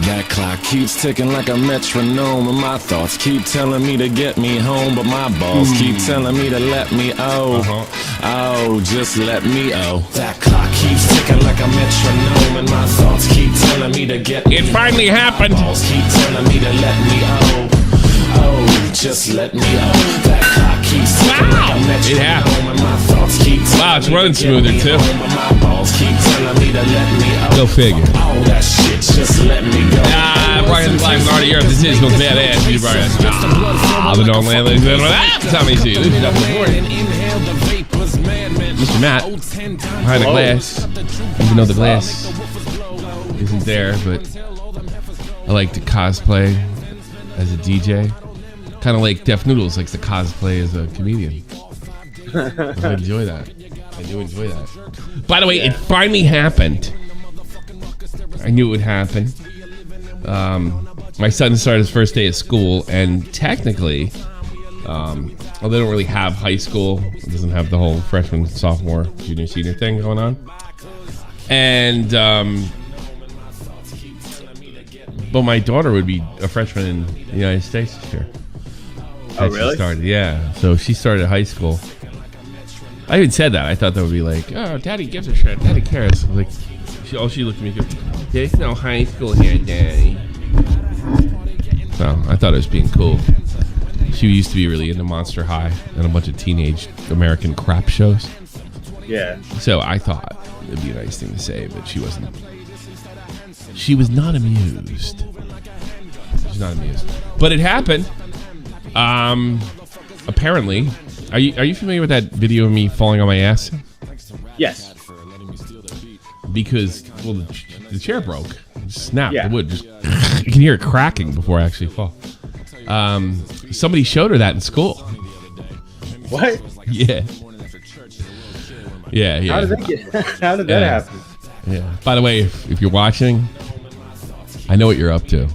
That clock keeps ticking like a metronome, and my thoughts keep telling me to get me home, but my balls keep telling me to let me just let me That clock keeps ticking like a metronome, and my thoughts keep telling me to get me It finally happened. My balls keep telling me to let me just let me That clock keeps ticking like a metronome, It happened. and my thoughts keep Wow, it's running smoother too. My balls keep telling me to let me Go figure. All that shit, just let me go. Brian Live and Artie Earth. This is goes badass. You Brian. The don't land. Tommy C. This is up in the morning. Mr. Matt behind the glass. Even though the glass isn't there, but I like to cosplay as a DJ. Kind of like Def Noodles likes to cosplay as a comedian. I enjoy that. I do enjoy that. By the way, it finally happened. I knew it would happen. My son started his first day at school, and technically, well, they don't really have high school. It doesn't have the whole freshman, sophomore, junior, senior thing going on. And, but my daughter would be a freshman in the United States this year. Oh, really? She started, yeah. So she started high school. I even said that. I thought that would be like, oh, Daddy gives a shit. Daddy cares. Like, she looked at me and goes, there's no high school here, Daddy. So I thought it was being cool. She used to be really into Monster High and a bunch of teenage American crap shows. Yeah. So I thought it'd be a nice thing to say, but she wasn't. She was not amused. She's not amused. But it happened. Apparently, are you familiar with that video of me falling on my ass? Yes. Because, well, the chair broke. It snapped. Yeah. The wood just, you can hear it cracking before I actually fall. Somebody showed her that in school. What? Yeah. Yeah. How did that happen? Yeah. By the way, if you're watching, I know what you're up to.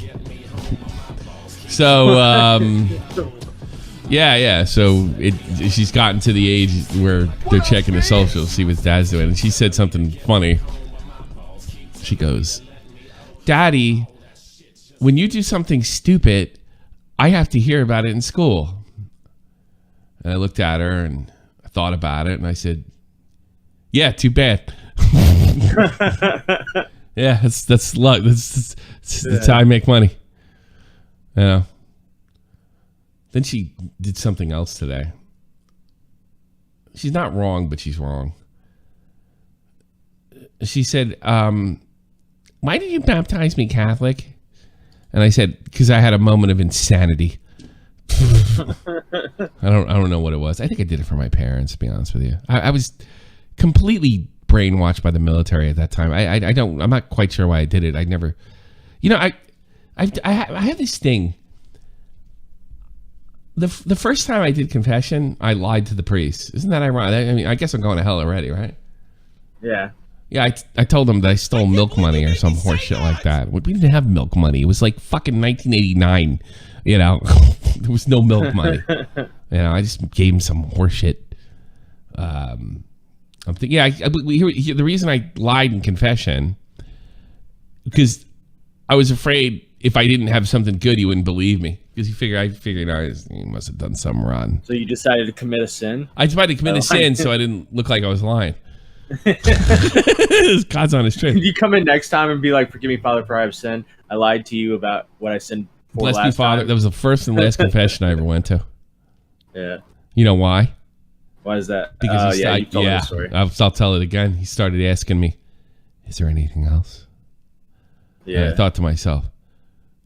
So, yeah. So she's gotten to the age where they're checking the socials, see what Dad's doing, and she said something funny. She goes, Daddy, when you do something stupid, I have to hear about it in school. And I looked at her and I thought about it and I said, yeah, too bad. Yeah, that's luck. That's how I make money. Yeah. Then she did something else today. She's not wrong, but she's wrong. She said, why did you baptize me Catholic? And I said, because I had a moment of insanity. I don't know what it was. I think I did it for my parents, to be honest with you. I was completely brainwashed by the military at that time. I'm not quite sure why I did it. I never, I have this thing. The first time I did confession, I lied to the priest. Isn't that ironic? I mean, I guess I'm going to hell already, right? Yeah. Yeah, I told him that I stole milk money or some horse shit like that. We didn't have milk money. It was like fucking 1989. There was no milk money. I just gave him some horse shit. I'm thinking, the reason I lied in confession, because I was afraid if I didn't have something good, he wouldn't believe me. Because I figured he must have done something wrong. So you decided to commit a sin? I decided to commit a sin so I didn't look like I was lying. God's on his train. Could you come in next time and be like, forgive me, Father, for I have sinned. I lied to you about what I sinned for Bless last me, Father. time. That was the first and last confession I ever went to. Yeah. You know why? Why is that? Because you told me the story. I'll tell it again. He started asking me, is there anything else? Yeah. And I thought to myself,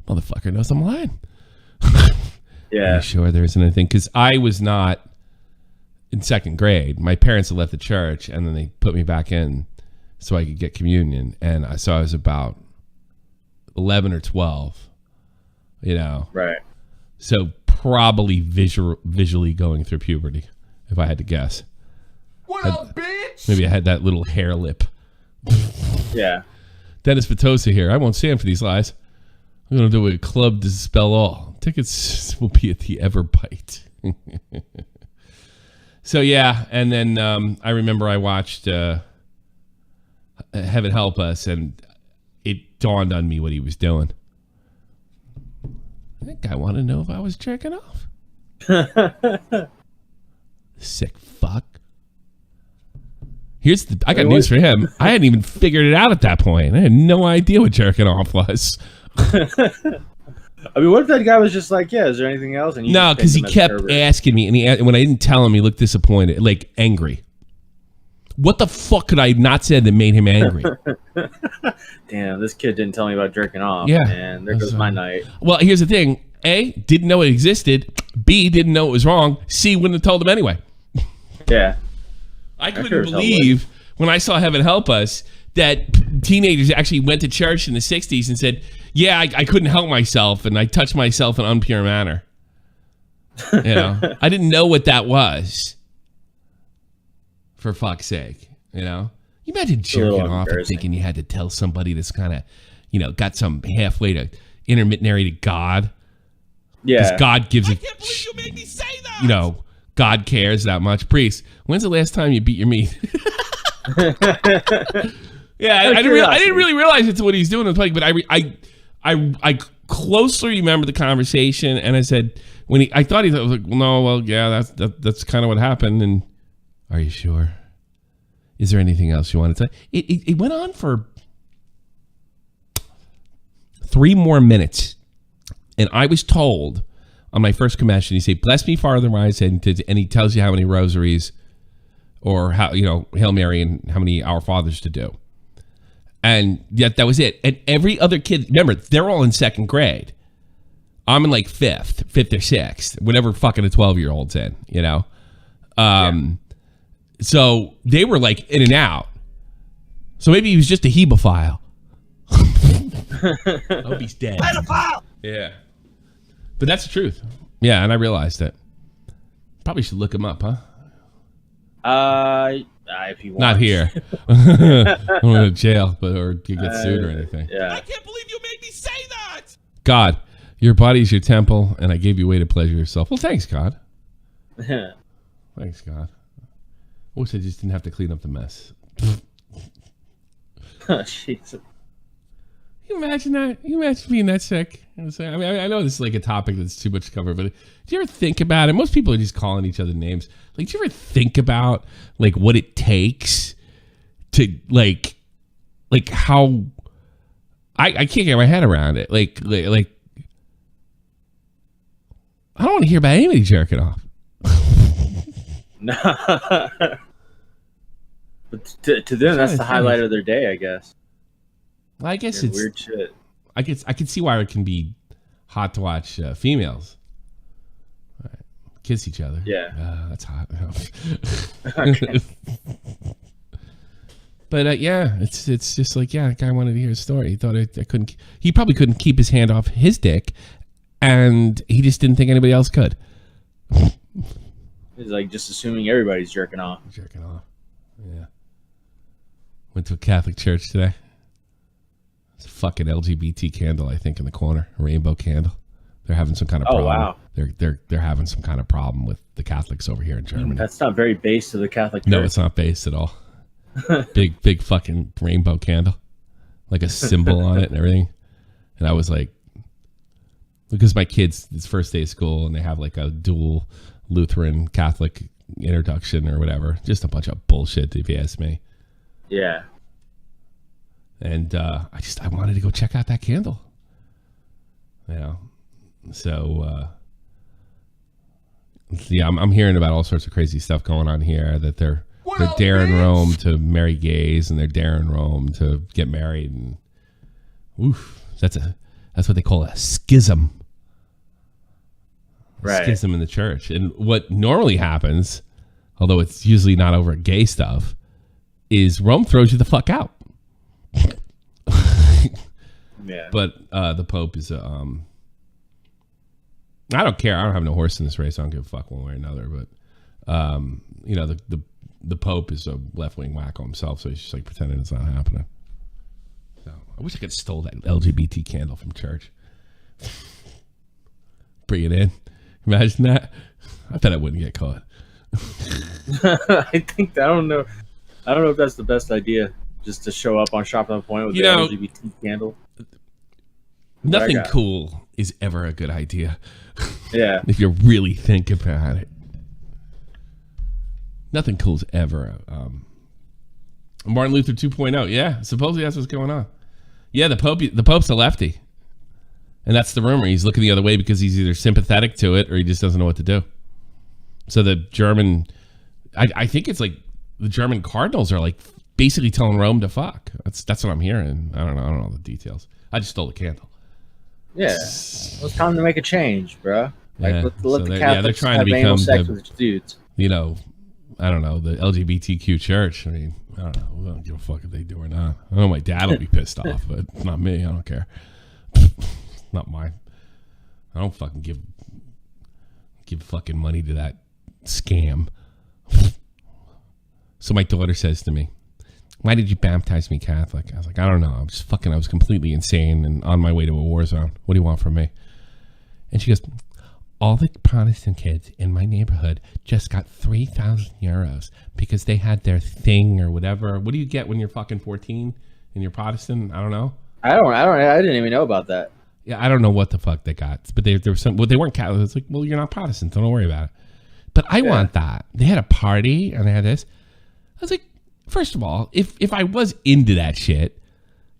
motherfucker knows I'm lying. Yeah. Are you sure there isn't anything? Because I was not in second grade. My parents had left the church, and then they put me back in so I could get communion. And so I was about 11 or 12, Right. So probably visually going through puberty, if I had to guess. What up, bitch? Maybe I had that little hair lip. Yeah. Dennis Vitosa here. I won't stand for these lies. I'm going to do a club to spell all. Tickets will be at the Everbite. So, yeah. And then I remember I watched Heaven Help Us. And it dawned on me what he was doing. That guy wanted to know if I was jerking off. Sick fuck. I got news for him. I hadn't even figured it out at that point. I had no idea what jerking off was. I mean, what if that guy was just like, yeah, is there anything else? And no, because he kept asking me, and when I didn't tell him, he looked disappointed, like angry. What the fuck could I have not said that made him angry? Damn, this kid didn't tell me about jerking off. Yeah. And there goes my night. Well, here's the thing. A, didn't know it existed. B, didn't know it was wrong. C, wouldn't have told him anyway. Yeah. I couldn't believe when I saw Heaven Help Us that teenagers actually went to church in the 60s and said, yeah, I couldn't help myself and I touched myself in an impure manner. You know, I didn't know what that was. For fuck's sake, you know? You imagine jerking off and thinking you had to tell somebody that's kind of, you know, got some halfway to intermittent to God. Yeah. Because God gives I can't believe you made me say that. You know, God cares that much. Priest, when's the last time you beat your meat? Yeah, I didn't really realize it's what he's doing in the play, but I closely remember the conversation, and I said I was like, well, yeah, that's kind of what happened. And are you sure? Is there anything else you want to say? It went on for 3 more minutes, and I was told on my first confession, he said, "Bless me, Father, rise," and he tells you how many rosaries or how, you know, Hail Mary and how many Our Fathers to do. And yet that was it. And every other kid, remember, they're all in 2nd grade. I'm in like 5th or 6th, whatever fucking a 12-year-old's in, you know? So they were like in and out. So maybe he was just a hebephile. I hope he's dead. Pedophile! Yeah. But that's the truth. Yeah, and I realized it. Probably should look him up, huh? If you want. Not here. I'm going to jail, or you get sued or anything. Yeah. I can't believe you made me say that. God, your body is your temple, and I gave you a way to pleasure yourself. Well, thanks, God. Thanks, God. I wish I just didn't have to clean up the mess. Jesus. You imagine that? You imagine being that sick? I mean, I know this is like a topic that's too much to cover, but do you ever think about it? Most people are just calling each other names. Like, do you ever think about like what it takes to like how I can't get my head around it. Like I don't want to hear about anybody jerking off. No. But to them, that's the highlight of their day, I guess. Well, I guess it's weird shit. I can see why it can be hot to watch females kiss each other. Yeah, that's hot. Okay. But yeah, it's just like, yeah, the guy wanted to hear his story. He thought he probably couldn't keep his hand off his dick, and he just didn't think anybody else could. It's like just assuming everybody's jerking off. Jerking off. Yeah. Went to a Catholic church today. It's a fucking LGBT candle, I think, in the corner, a rainbow candle. They're having some kind of problem. Oh, wow. They're having some kind of problem with the Catholics over here in Germany. That's not very base to the Catholic Church. No, it's not based at all. big fucking rainbow candle, like a symbol on it and everything. And I was like, because my kids, it's first day of school, and they have like a dual Lutheran Catholic introduction or whatever. Just a bunch of bullshit, if you ask me. Yeah. And I wanted to go check out that candle. You know, so yeah, I'm hearing about all sorts of crazy stuff going on here, that they're daring Rome to marry gays, and they're daring Rome to get married, and oof, that's what they call a schism. Right. Schism in the church. And what normally happens, although it's usually not over gay stuff, is Rome throws you the fuck out. Yeah. But the Pope is I don't care. I don't have no horse in this race. I don't give a fuck one way or another. But you know, the Pope is a left-wing wacko himself, so he's just like pretending it's not happening. So I wish I could stole that LGBT candle from church. Bring it in. Imagine that. I bet I wouldn't get caught. I don't know if that's the best idea. just to show up on Shop on Point with You the know, LGBT candle. Nothing got? cool is ever a good idea. Yeah. If you really think about it. Nothing cool is ever. Martin Luther 2.0. Yeah, supposedly that's what's going on. Yeah, the Pope's a lefty. And that's the rumor. He's looking the other way because he's either sympathetic to it or he just doesn't know what to do. So the German, I think it's like the German cardinals are like basically telling Rome to fuck. That's what I'm hearing. I don't know the details. I just stole the candle. Yeah. It's time to make a change, bro. Like, Yeah. let the Catholics they're trying to have anal become sex the, with dudes. you know, I don't know, the LGBTQ church. I mean, I don't know. We don't give a fuck if they do or not. I know my dad will be pissed off, but it's not me. I don't care. Not mine. I don't fucking give fucking money to that scam. So my daughter says to me, "Why did you baptize me Catholic?" I was like, "I don't know. I was completely insane and on my way to a war zone. What do you want from me?" And she goes, "All the Protestant kids in my neighborhood just got 3,000 euros because they had their thing or whatever." What do you get when you're fucking 14 and you're Protestant? I don't know. I didn't even know about that. Yeah, I don't know what the fuck they got, but there was some. Well, they weren't Catholic. It's like, well, you're not Protestant, so don't worry about it. But I want that. They had a party and they had this. I was like, first of all, if I was into that shit,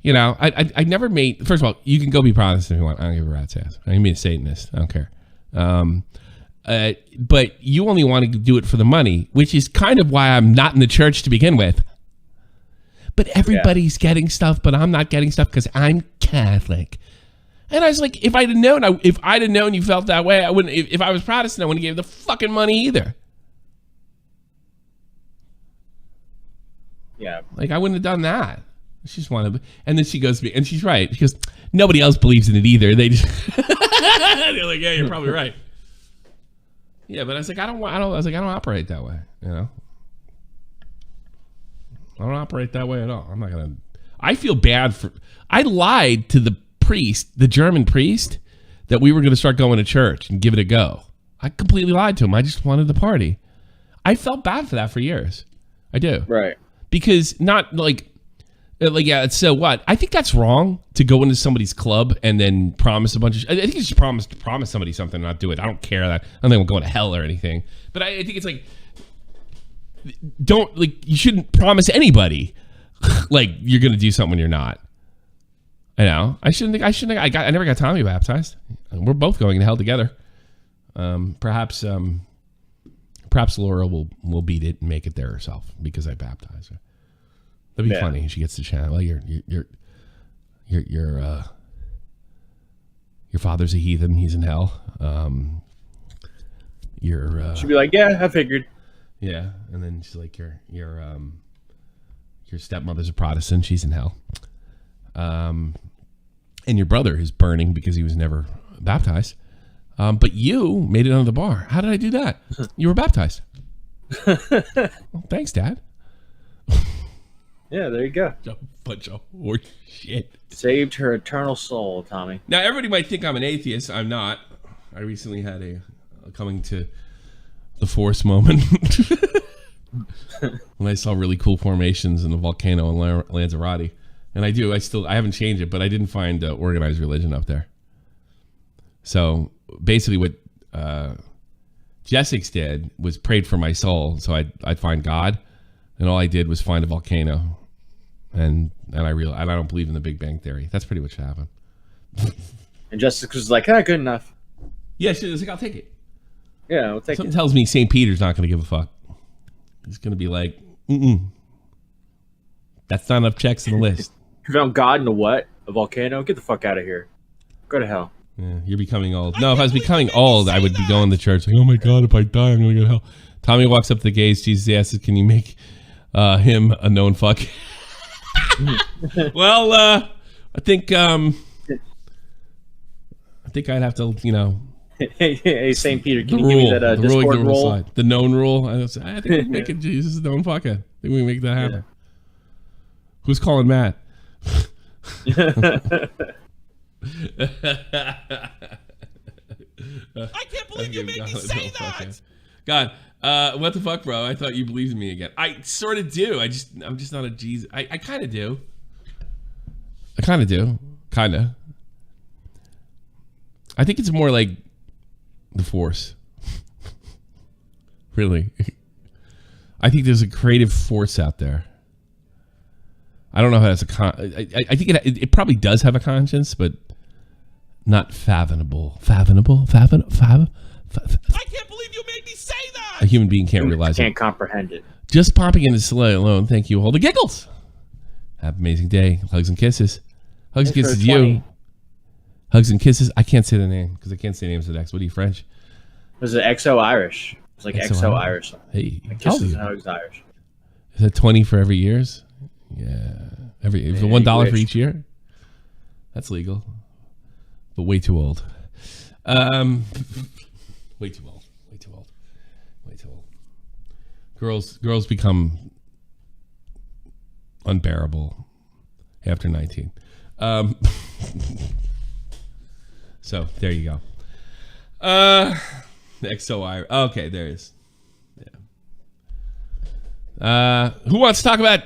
you know, I never made. First of all, you can go be Protestant if you want. I don't give a rat's ass. I can be a Satanist. I don't care. But you only want to do it for the money, which is kind of why I'm not in the church to begin with. But everybody's getting stuff, but I'm not getting stuff because I'm Catholic. And I was like, if I'd have known you felt that way, I wouldn't. If I was Protestant, I wouldn't give the fucking money either. Yeah. Like I wouldn't have done that. She just wanted, and then she goes to me, and she's right. She goes, nobody else believes in it either. They just, they're like, yeah, you're probably right. Yeah, but I was like, I don't operate that way. You know, I don't operate that way at all. I'm not gonna. I feel bad for. I lied to the priest, the German priest, that we were going to start going to church and give it a go. I completely lied to him. I just wanted the party. I felt bad for that for years. I do. Right. Because not like yeah, so what? I think that's wrong to go into somebody's club and then promise a bunch of I think you should promise somebody something and not do it. I don't care that. I don't think we'll go to hell or anything. But I think it's like don't like you shouldn't promise anybody like you're going to do something when you're not. I know. I never got Tommy baptized. We're both going to hell together. Perhaps Laura will beat it and make it there herself because I baptized her. That'd be funny. She gets to channel. Well, your father's a heathen. He's in hell. She'd be like, yeah, I figured. Yeah, and then she's like, your stepmother's a Protestant. She's in hell. And your brother is burning because he was never baptized. But you made it under the bar. How did I do that? You were baptized. Well, thanks, Dad. Yeah, there you go. A bunch of horse shit. Saved her eternal soul, Tommy. Now, everybody might think I'm an atheist. I'm not. I recently had a coming to the force moment when I saw really cool formations in the volcano in Lanzarote. And I haven't changed it, but I didn't find organized religion up there. So basically what Jessix did was prayed for my soul so I'd find God. And all I did was find a volcano. And I realized I don't believe in the Big Bang Theory. That's pretty much what happened. And Jessix was like, good enough. Yeah, she was like, I'll take it. Yeah, we'll take Something it. tells me St. Peter's not going to give a fuck. He's going to be like, that's not enough checks on the list. You found God in a what? A volcano? Get the fuck out of here. Go to hell. Yeah, you're becoming old. No, if I was becoming old, I would be going to church like, oh my God, if I die, I'm going to go to hell. Tommy walks up to the gays. Jesus asks, can you make him a known fuck? Well, I think I'd have to, Hey, St. Peter, can you give me that Discord roll? The known rule. I think we can make it Jesus a known fuckhead. I think we can make that happen. Yeah. Who's calling Matt? I can't believe you made me say that. God, What the fuck, bro? I thought you believed in me again. I sort of do. I'm just not a Jesus. I kind of do. I kind of do. Kind of. I think it's more like the Force. Really. I think there's a creative force out there. I don't know how that's I think it probably does have a conscience, but not fathomable. Fathomable? I can't believe you made me say that! A human being can't realize it. Can't comprehend it. Just popping into Slay alone. Thank you all the giggles. Have an amazing day. Hugs and kisses. Hugs and kisses you. Hugs and kisses. I can't say the name because I can't say names with X. What are you, French? Was it XO Irish? It's like XO Irish. Hey, kisses and hugs Irish. Is that 20 for every years? Yeah. $1 for each year? That's legal. But way too old. Way too old. Way too old. Way too old. Girls become unbearable after 19. So there you go. XOI. Okay, there it is. Yeah. Who wants to talk about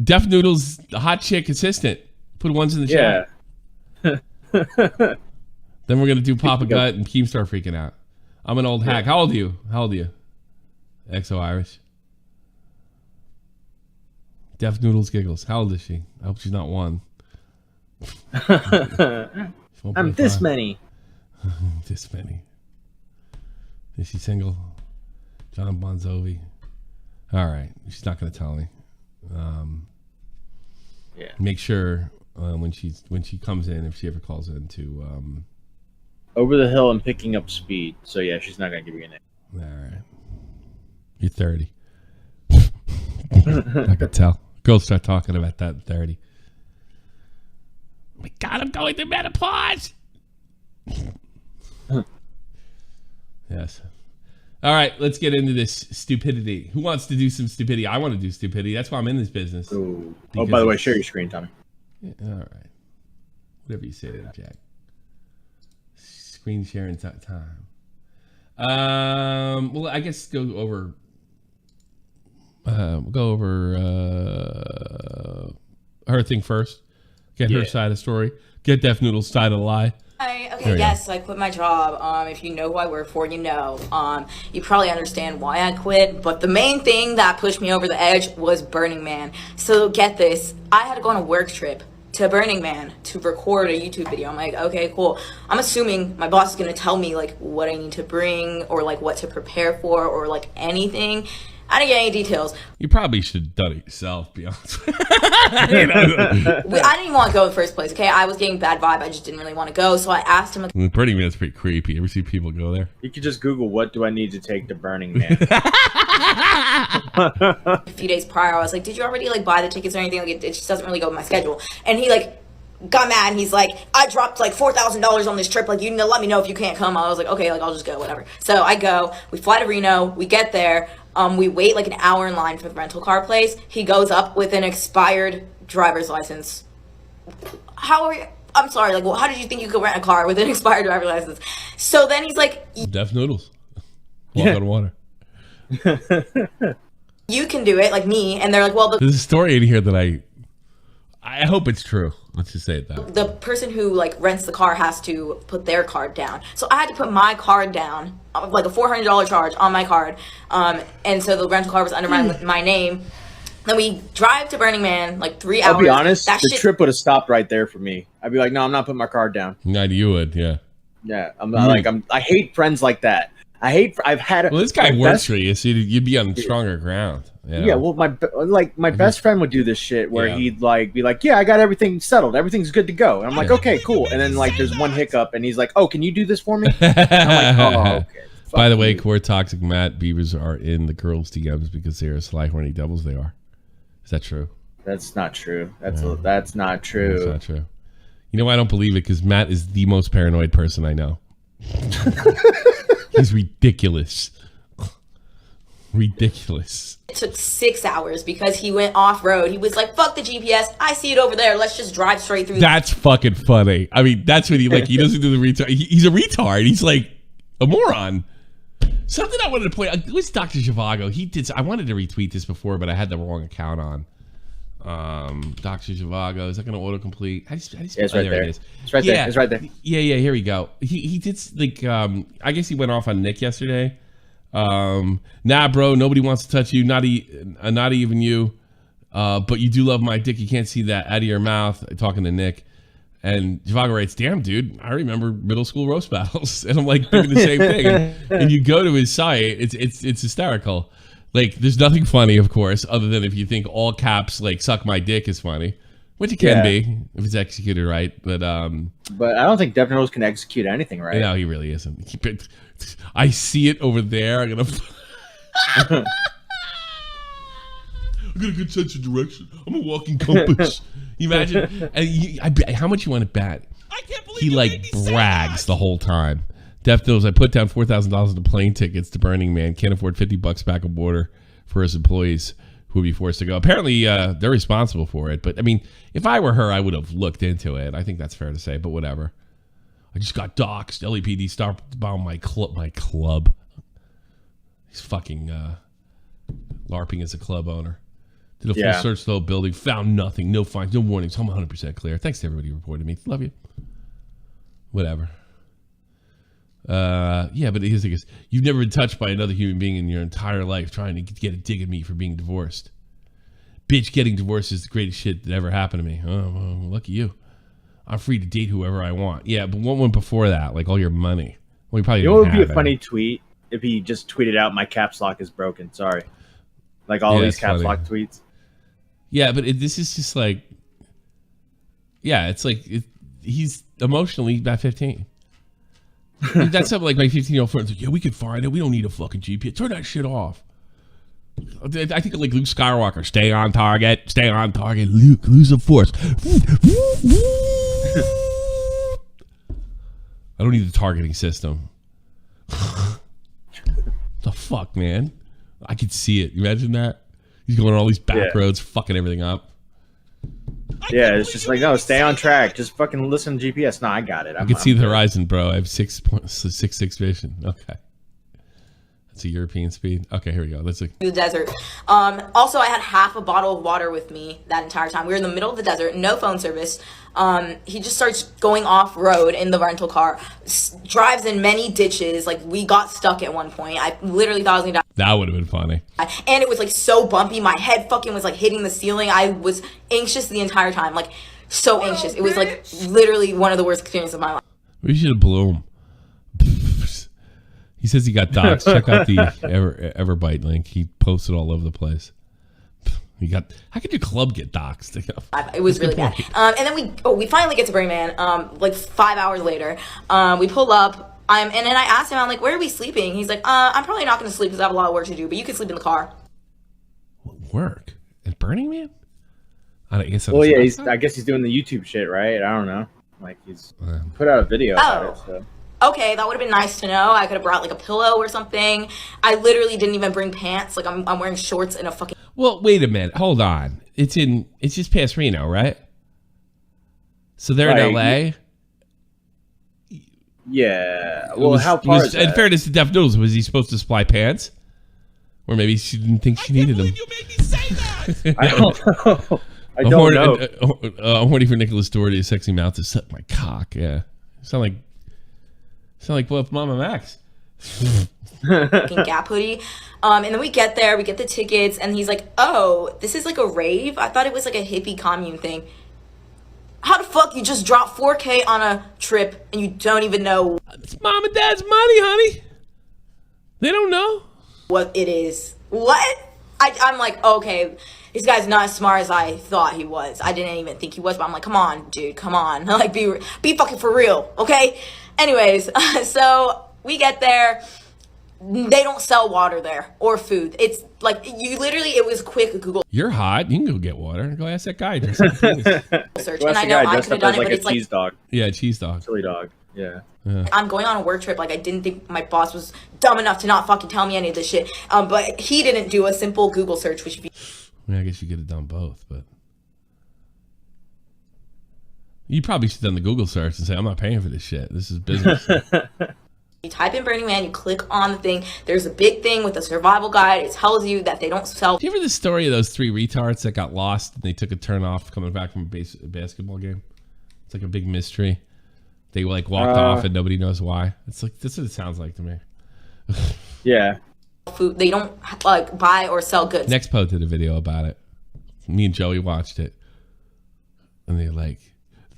Def Noodles, the hot chick assistant? Put ones in the chat. Then we're gonna do Papa Gut and Keemstar freaking out. I'm an old hack. How old are you? XO Irish. Def Noodles giggles. How old is she? I hope she's not one. I'm this many. This many. Is she single? John Bon Jovi. All right. She's not going to tell me. Make sure when she comes in, if she ever calls in, to over the hill and picking up speed. So yeah, she's not going to give you a name. All right. You're 30. I could tell. Girls start talking about that at 30. Oh my God, I'm going through menopause. Yes. All right, let's get into this stupidity. Who wants to do some stupidity? I want to do stupidity. That's why I'm in this business. Ooh. Oh, by the way, share your screen, Tommy. Yeah, all right. Whatever you say there, Jack. Screen sharing time. Well, I guess go over. We'll go over her thing first. Get her side of the story. Get Def Noodles' side of the lie. Okay, yes, I quit my job. If you know who I work for, you know. You probably understand why I quit, but the main thing that pushed me over the edge was Burning Man. So get this, I had to go on a work trip to Burning Man to record a YouTube video. I'm like, okay, cool. I'm assuming my boss is gonna tell me like what I need to bring or like what to prepare for or like anything. I didn't get any details. You probably should have done it yourself, be honest. I didn't even want to go in the first place, okay? I was getting bad vibe. I just didn't really want to go. So I asked him. Burning Man's pretty creepy. You ever see people go there? You could just Google, what do I need to take to Burning Man? A few days prior, I was like, did you already like buy the tickets or anything? Like, it just doesn't really go with my schedule. And he like got mad and he's like, I dropped like $4,000 on this trip. Like, you need to let me know if you can't come. I was like, okay, like I'll just go, whatever. So I go. We fly to Reno. We get there. We wait like an hour in line for the rental car place. He goes up with an expired driver's license. How are you? I'm sorry, like, well, how did you think you could rent a car with an expired driver's license? So then he's like, Def Noodles. Walk on water. You can do it, like me. And they're like, well, but there's a story in here that I hope it's true. Let's just say it that. The person who like rents the car has to put their card down. So I had to put my card down, like a $400 charge on my card. And so the rental car was under my name. Then we drive to Burning Man, like 3 hours. I'll be honest, the trip would have stopped right there for me. I'd be like, no, I'm not putting my card down. No, you would, yeah. Yeah, I'm not I hate friends like that. I've had. Well, this guy works for you, so you'd be on stronger ground. You know? Yeah, well, my best friend would do this shit where he'd like be like, yeah, I got everything settled, everything's good to go, and I'm like, okay, cool, and then like there's one hiccup, and he's like, oh, can you do this for me? I'm like, oh, okay. By the way, Core Toxic Matt Beavers are in the girls' DMs because they're sly horny devils. They are. Is that true? That's not true. That's not true. That's not true. You know why I don't believe it? Because Matt is the most paranoid person I know. He's ridiculous. Ridiculous. It took 6 hours because he went off-road. He was like, fuck the GPS. I see it over there. Let's just drive straight through. That's fucking funny. I mean, that's what he doesn't do the retard. He's a retard. He's like a moron. Something I wanted to point out. It was Dr. Zhivago. He did. I wanted to retweet this before, but I had the wrong account on. Dr. Zhivago. Is that going to autocomplete? It's right there. It is. It's right there. It's right there. Yeah. Here we go. He did like. I guess he went off on Nick yesterday. Nah, bro. Nobody wants to touch you. Not even you. But you do love my dick. You can't see that out of your mouth. Talking to Nick. And Zhivago writes, damn, dude, I remember middle school roast battles. And I'm like doing the same thing. And you go to his site, it's hysterical. Like, there's nothing funny, of course, other than if you think all caps, like, suck my dick is funny. Which it can be, if it's executed right. But I don't think Dev Noodles can execute anything right. No, he really isn't. I see it over there. I'm going to... I got a good sense of direction. I'm a walking compass. You imagine? How much you want to bet? I can't believe he like brags the whole time. Def knows I put down $4,000 into plane tickets to Burning Man. Can't afford $50 back a border for his employees who would be forced to go. Apparently, they're responsible for it. But I mean, if I were her, I would have looked into it. I think that's fair to say. But whatever. I just got doxxed. LAPD stopped by my club. He's fucking LARPing as a club owner. Did a full search of the whole building, found nothing, no fines, no warnings. I'm 100% clear. Thanks to everybody who reported me. Love you. Whatever. Yeah, but here's the thing: you've never been touched by another human being in your entire life trying to get a dig at me for being divorced. Bitch, getting divorced is the greatest shit that ever happened to me. Oh, well, lucky you. I'm free to date whoever I want. Yeah, but what went before that? Like all your money. Well, you probably it would be a funny tweet if he just tweeted out, "My caps lock is broken." Sorry. Like all these caps lock tweets. Yeah, but this is just like, it's like he's emotionally about 15. That's something like my 15-year-old friends like, yeah, we could find it. We don't need a fucking GPS. Turn that shit off. I think like Luke Skywalker, stay on target, Luke, lose the force. I don't need the targeting system. The fuck, man? I could see it. Imagine that. He's going on all these back roads, fucking everything up. Yeah, it's just like, no, stay on track. Just fucking listen to GPS. No, I got it. I can see the horizon, bro. I have 6.66 vision. Okay. That's a European speed. Okay, here we go. Let's see. The desert. Also, I had half a bottle of water with me that entire time. We were in the middle of the desert, no phone service. He just starts going off road in the rental car, drives in many ditches. Like, we got stuck at one point. I literally thought I was gonna die. That would have been funny. And it was like so bumpy. My head fucking was like hitting the ceiling. I was anxious the entire time. Like, so anxious. It was like literally one of the worst experiences of my life. We should have blew him. He says he got doxxed. Check out the Everbyte link. He posted all over the place. How could your club get doxxed? It was really bad. And then we finally get to Burning Man. Like 5 hours later, we pull up. And then I asked him, I'm like, where are we sleeping? He's like, I'm probably not going to sleep because I have a lot of work to do, but you can sleep in the car. Work at Burning Man? I guess. Well, yeah. I guess he's doing the YouTube shit, right? I don't know. Like he's put out a video about it. So. Okay, that would have been nice to know. I could have brought like a pillow or something. I literally didn't even bring pants. Like I'm wearing shorts and a fucking. Well, wait a minute. Hold on. It's just past Reno, right? So they're in LA. Yeah. Well, how far is that? In fairness to Def Noodles, was he supposed to supply pants? Or maybe she didn't think she needed them. You made me say that. I don't know. I don't know. I'm horny for Nicholas Doherty's sexy mouth to suck my cock. Yeah. Sound like Bluff Mama Max. Fucking Gap hoodie. And then we get there, we get the tickets, and he's like, oh, this is like a rave? I thought it was like a hippie commune thing. How the fuck you just drop $4K on a trip and you don't even know? It's mom and dad's money, honey. They don't know what it is. What? I'm like, okay, this guy's not as smart as I thought he was. I didn't even think he was, but I'm like, come on, dude, come on. Like, be fucking for real, okay? Anyways, so we get there. They don't sell water there or food. It's like it was quick Google. You're hot. You can go get water. Go ask that guy. Search. And I know I could have done it, but it's like cheese dog. Yeah, cheese dog. Chili dog. Yeah. I'm going on a work trip. Like, I didn't think my boss was dumb enough to not fucking tell me any of this shit. But he didn't do a simple Google search, which I guess you could have done both, but you probably should have done the Google search and say, I'm not paying for this shit. This is business. He type in Burning Man, you click on the thing. There's a big thing with a survival guide. It tells you that they don't sell. Do you ever the story of those 3 retards that got lost and they took a turn off coming back from a basketball game? It's like a big mystery. They like walked off and nobody knows why. It's like, this is what it sounds like to me. Yeah. Food. They don't like buy or sell goods. Nexpo did a video about it. Me and Joey watched it. And they're like,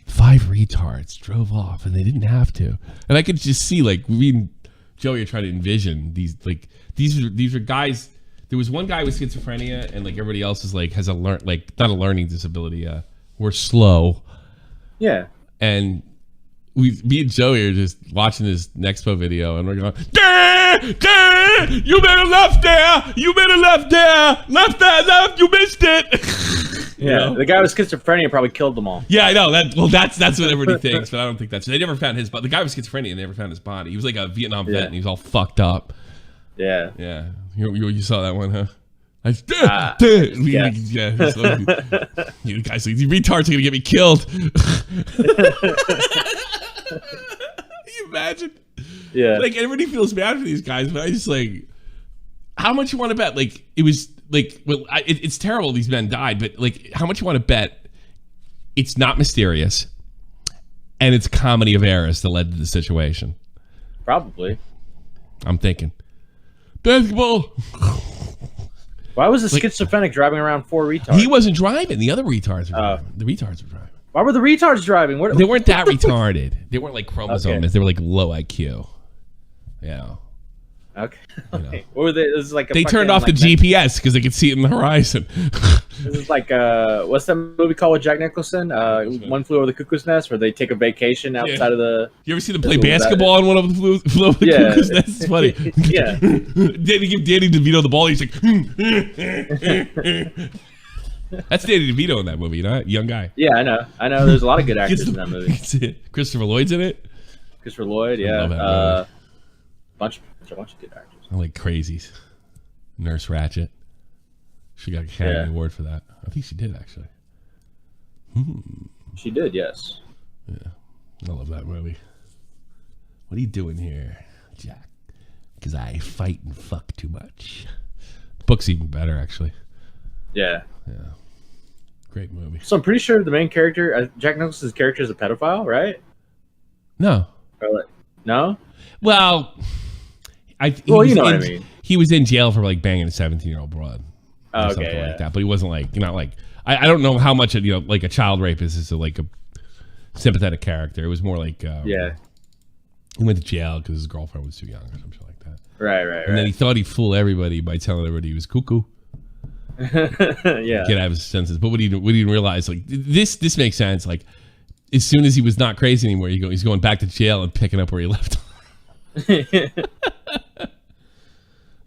5 retards drove off and they didn't have to. And I could just see, like, we and Joey are trying to envision these are guys. There was one guy with schizophrenia and like everybody else is like has a not a learning disability. We're slow. Yeah. And me and Joey are just watching this Nexpo video and we're going, "Duh, duh, you better left there. You better left there. Left that left. You missed it." Yeah. You know? The guy with schizophrenia probably killed them all. Yeah, I know. That's what everybody thinks, but I don't think that's. They never found his body. The guy with schizophrenia, they never found his body. He was like a Vietnam vet and he was all fucked up. Yeah. Yeah. You saw that one, huh? Yeah. You guys, these retards are gonna get me killed. Can you imagine? Yeah. Like everybody feels bad for these guys, but I just like, how much you want to bet? Like it was like, well, it's terrible these men died, but like, how much you want to bet? It's not mysterious, and it's comedy of errors that led to the situation. Probably. I'm thinking basketball. Why was the schizophrenic driving around 4 retards? He wasn't driving. The other retards were driving. The retards were driving. Why were the retards driving? They weren't that retarded. They weren't like chromosomes. Okay. They were like low IQ. Yeah. Okay. You know. What were they? It was like they turned off the GPS because they could see it in the horizon. This is like what's that movie called with Jack Nicholson? One Flew Over the Cuckoo's Nest, where they take a vacation outside of the. You ever see them play basketball on one of the Flew Over the Cuckoo's Nest? It's funny. Yeah. They give Danny DeVito the ball. He's like. That's Danny DeVito in that movie, you know, young guy. Yeah, I know. There's a lot of good actors in that movie. Christopher Lloyd's in it. Christopher Lloyd, yeah. Bunch of good actors. I like Crazies. Nurse Ratched. She got an Academy Award for that. I think she did actually. She did, yes. Yeah, I love that movie. What are you doing here, Jack? Because I fight and fuck too much. The book's even better, actually. Yeah. Yeah. Great movie. So I'm pretty sure the main character, Jack Nicholson's character, is a pedophile, right? No. No? Well, you know what I mean. He was in jail for like banging a 17-year-old broad. Or something like that. But he wasn't like, you know, like, I don't know how much, like a child rapist is like a sympathetic character. It was more like, he went to jail because his girlfriend was too young or something like that. Right. And then he thought he'd fool everybody by telling everybody he was cuckoo. Yeah. Get out of his senses. But what he didn't realize, like, this makes sense. Like, as soon as he was not crazy anymore, he's going back to jail and picking up where he left off. It's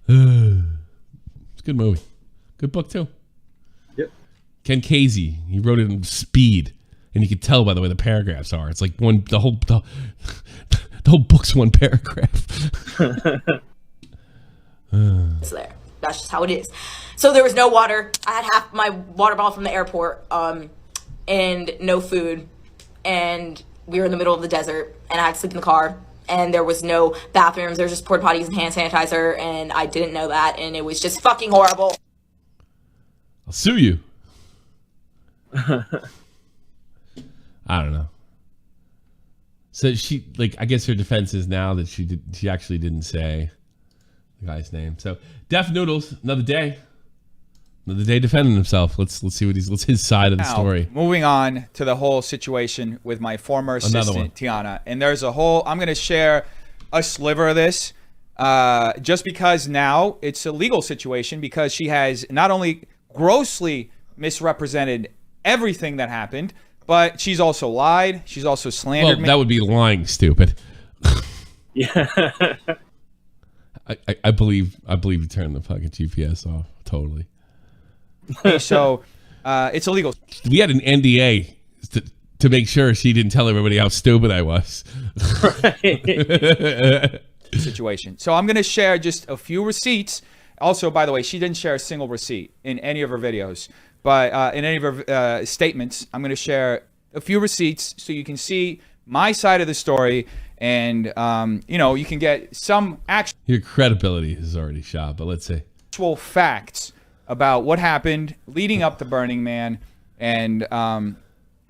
a good movie. Good book, too. Yep. Ken Casey, he wrote it in speed. And you can tell by the way the paragraphs are. It's like the whole book's one paragraph. It's there. That's just how it is. So there was no water. I had half my water bottle from the airport, and no food. And we were in the middle of the desert, and I had to sleep in the car. And there was no bathrooms. There was just porta potties and hand sanitizer, and I didn't know that, and it was just fucking horrible. I'll sue you. I don't know. So she, like, I guess her defense is now that she actually didn't say the guy's name. So Def Noodles, another day defending himself. Let's see what's his side of the story. Moving on to the whole situation with my former assistant Tiana, and there's a whole. I'm going to share a sliver of this, just because now it's a legal situation because she has not only grossly misrepresented everything that happened, but she's also lied. She's also slandered me. That would be lying, stupid. Yeah. I believe you turned the fucking GPS off. Totally. So it's illegal. We had an NDA to make sure she didn't tell everybody how stupid I was. Right. Situation. So I'm going to share just a few receipts. Also, by the way, she didn't share a single receipt in any of her videos. But in any of her statements, I'm going to share a few receipts so you can see my side of the story, and you know, you can get some Your credibility is already shot, but let's see. actual facts about what happened leading up to Burning Man, and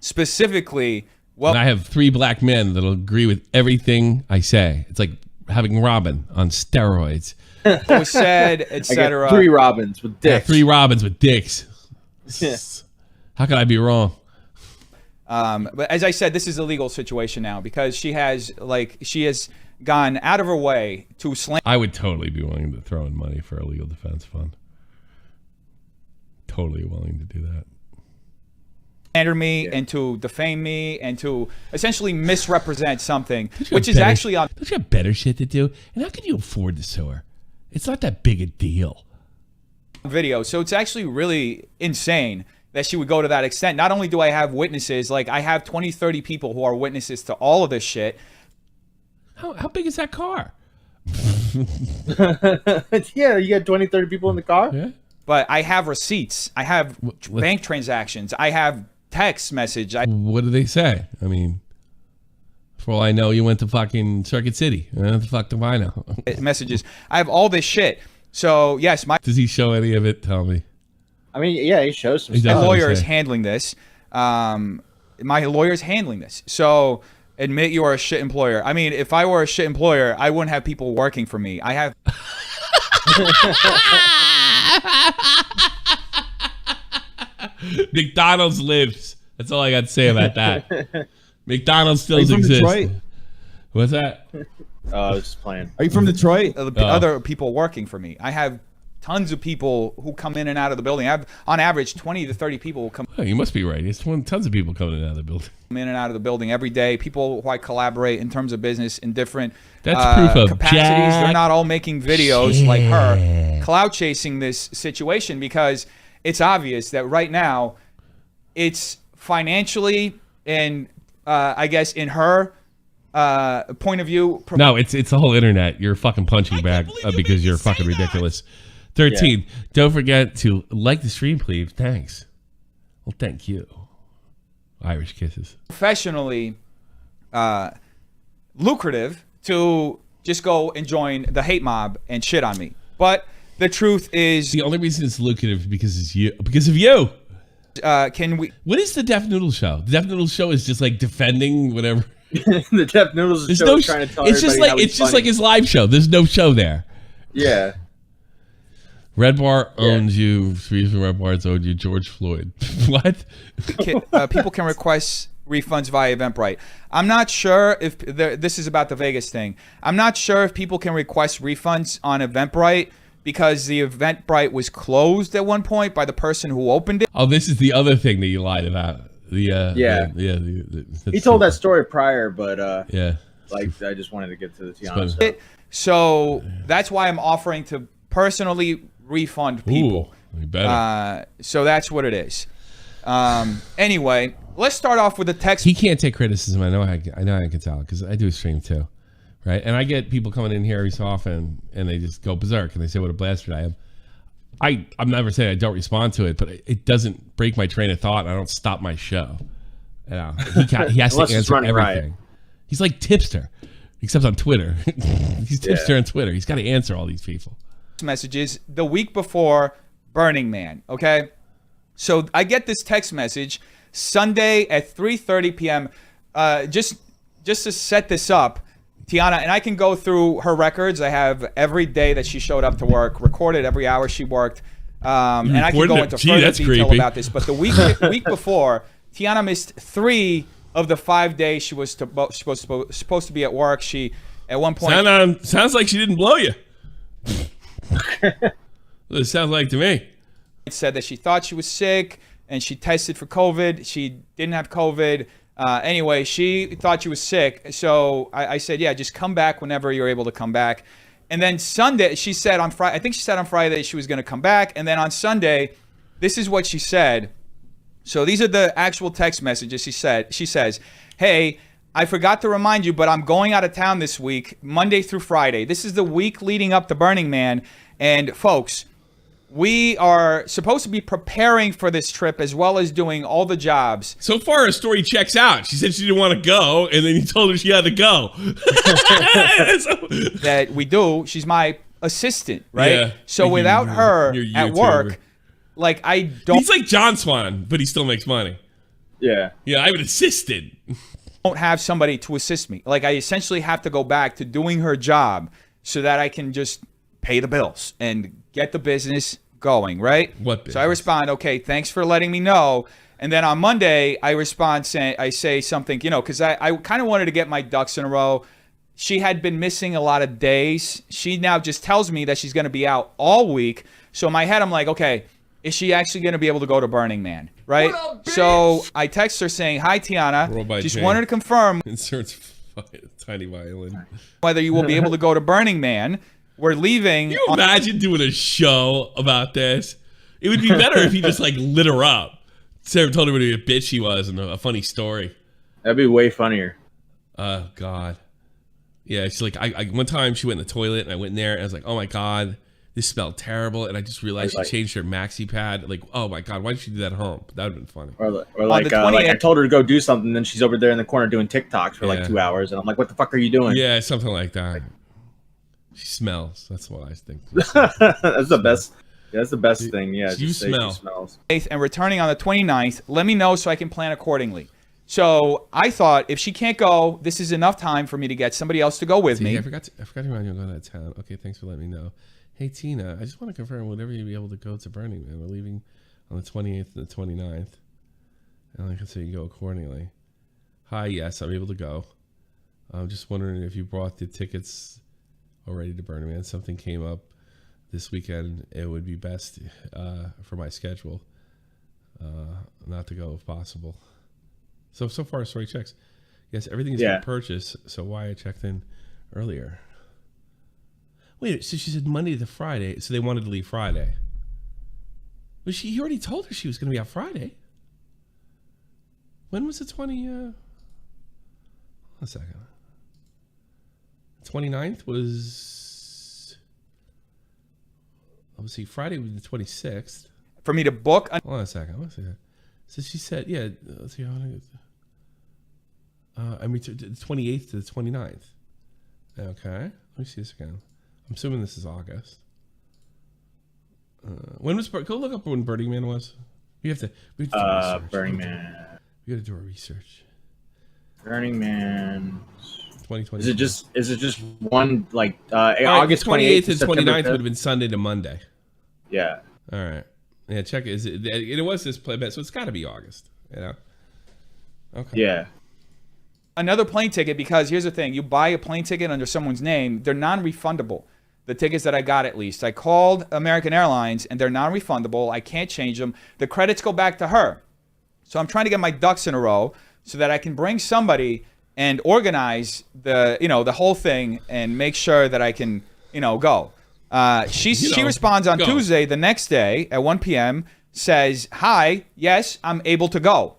specifically, well, And I have 3 black men that'll agree with everything I say. It's like having Robin on steroids. what was said, I etc. got 3 Robins with Yeah, dicks. 3 Robins with dicks. How could I be wrong? But as I said, this is a legal situation now because she has gone out of her way to slander I would totally be willing to throw in money for a legal defense fund. Totally willing to do that. me and to defame me and to essentially misrepresent something, Don't you which have is better- actually on Don't you have better shit to do? And how can you afford to sue her? It's not that big a deal. video. So it's actually really insane that she would go to that extent. Not only do I have witnesses, like I have 20, 30 people who are witnesses to all of this shit. How big is that car? Yeah, you got 20, 30 people in the car. Yeah. But I have receipts. I have What- bank transactions. I have text message. What do they say? I mean, for all I know, you went to fucking Circuit City. What the fuck do I know? Messages. I have all this shit. So yes, my Does he show any of it? Tell me. I mean, yeah, he shows some He stuff. does. lawyer is say. handling this. My lawyer is handling this. So admit you are a shit employer. I mean, if I were a shit employer, I wouldn't have people working for me. I have McDonald's lives. That's all I got to say about that. McDonald's still Are you from exists. Detroit? What's that? I was just playing. Are you from Detroit? other people working for me. I have tons of people who come in and out of the building. I have, on average, 20 to 30 people who come Oh, you must be right. It's tons of people coming in and out of the building. in and out of the building every day. People who I collaborate in terms of business in different That's proof of capacities. jack They're not all making videos like her, clout chasing this situation, because it's obvious that right now it's financially and I guess in her point of view. No, it's the whole internet. You're a fucking punching bag because you're fucking ridiculous. 13. Don't forget to like the stream, please. Thanks. Well, thank you. Irish kisses. Professionally lucrative to just go and join the hate mob and shit on me. But the truth is, The only reason it's lucrative is because of you. can we? What is the Deaf Noodle Show? The Deaf Noodle Show is just like defending whatever. The Deaf Noodles There's show no. is trying to tell It's just everybody like how it's he's just funny. like his live show. There's no show there. Yeah. Red Bar owns you. Reason Red Bar's owed you. George Floyd. What? People can request refunds via Eventbrite. I'm not sure if this is about the Vegas thing. I'm not sure if people can request refunds on Eventbrite because the Eventbrite was closed at one point by the person who opened it. Oh, this is the other thing that you lied about. He told that story prior, but Yeah. like I just wanted to get to the Tiana stuff. So that's why I'm offering to personally refund people. Ooh, you better. So that's what it is. Anyway, let's start off with the text. He can't take criticism. I know I can tell because I do a stream too, right? And I get people coming in here every so often and they just go berserk and they say what a bastard I am. I'm never saying I don't respond to it, but it doesn't break my train of thought. And I don't stop my show. You know, he has to Unless it's answer running everything. riot. He's like Tipster, except on Twitter. He's Tipster on Twitter. He's got to answer all these people. Messages the week before Burning Man. Okay, so I get this text message Sunday at 3:30 p.m. Just to set this up, Tiana, and I can go through her records. I have every day that she showed up to work, recorded every hour she worked, and I can go into further detail about this. But the week before, Tiana missed 3 of the 5 days she was supposed to be at work. She at one point Sounds like she didn't blow you. It sounds like to me. said that she thought she was sick and she tested for COVID. She didn't have COVID. Anyway, she thought she was sick. So I said, yeah, just come back whenever you're able to come back. And then Sunday, she said on Friday, I think she said on Friday that she was going to come back. And then on Sunday, this is what she said. So these are the actual text messages she says, hey, I forgot to remind you, but I'm going out of town this week, Monday through Friday. This is the week leading up to Burning Man. And folks, we are supposed to be preparing for this trip as well as doing all the jobs. So far, her story checks out. She said she didn't want to go, and then you told her she had to go. That we do. She's my assistant, right? Yeah. So without her at work, like I don't. He's like John Swan, but he still makes money. Yeah. Yeah, I have an assistant. Don't have somebody to assist me. Like I essentially have to go back to doing her job so that I can just pay the bills and get the business going, right? What business? So I respond, okay, thanks for letting me know. And then on Monday, I respond, I say something, you know, because I kind of wanted to get my ducks in a row. She had been missing a lot of days. She now just tells me that she's going to be out all week. So in my head, I'm like, okay, is she actually going to be able to go to Burning Man, right? So I text her saying, hi, Tiana. Just wanted to confirm. Inserts tiny violin. Whether you will be able to go to Burning Man. We're leaving. Can you imagine doing a show about this? It would be better if he just like lit her up. Sarah told her what a bitch she was and a funny story. That'd be way funnier. Oh God. Yeah, she's like, I one time she went in the toilet and I went in there and I was like, oh my God, this smelled terrible. And I just realized she changed her maxi pad. Like, oh my God, why did she do that at home? That would have been funny. Or like I told her to go do something, then she's over there in the corner doing TikToks for like 2 hours, and I'm like, what the fuck are you doing? Yeah, something like that. She smells. That's what I think. That's the best. Yeah, that's the best thing. Yeah, you smell. She smells. And returning on the 29th. Let me know so I can plan accordingly. So I thought if she can't go, this is enough time for me to get somebody else to go with me. I forgot to remind you I'm going out of town. Okay, thanks for letting me know. Hey Tina, I just want to confirm whenever you'll be able to go to Burning Man. We're leaving on the 28th and the 29th. And like I said, you can go accordingly. Hi, yes, I'm able to go. I'm just wondering if you brought the tickets already to Burning Man. Something came up this weekend. It would be best for my schedule not to go if possible. So far, story checks. Yes, everything is been purchased. So why I checked in earlier? Wait, so she said Monday to Friday. So they wanted to leave Friday. But he already told her she was going to be out Friday. When was the 20? 1 second. 29th was. Obviously, Friday was the 26th. For me to book. Hold on a second. So she said, yeah. Let's see how I mean, the 28th to the 29th. Okay. Let me see this again. I'm assuming this is August. When was go look up when Burning Man was? We have to do research. Burning Man. We got to do our research. Burning Man. 2020. Is it just one like August 28th and 29th would have been Sunday to Monday. Yeah. All right. Yeah, check it. It was this playback, so it's got to be August. You know. Okay. Yeah. Another plane ticket, because here's the thing: you buy a plane ticket under someone's name, they're non-refundable. The tickets that I got, at least, I called American Airlines and they're non-refundable. I can't change them. The credits go back to her. So I'm trying to get my ducks in a row so that I can bring somebody and organize the whole thing and make sure that I can go. She responds on Tuesday, the next day at 1 p.m. says, hi, yes, I'm able to go.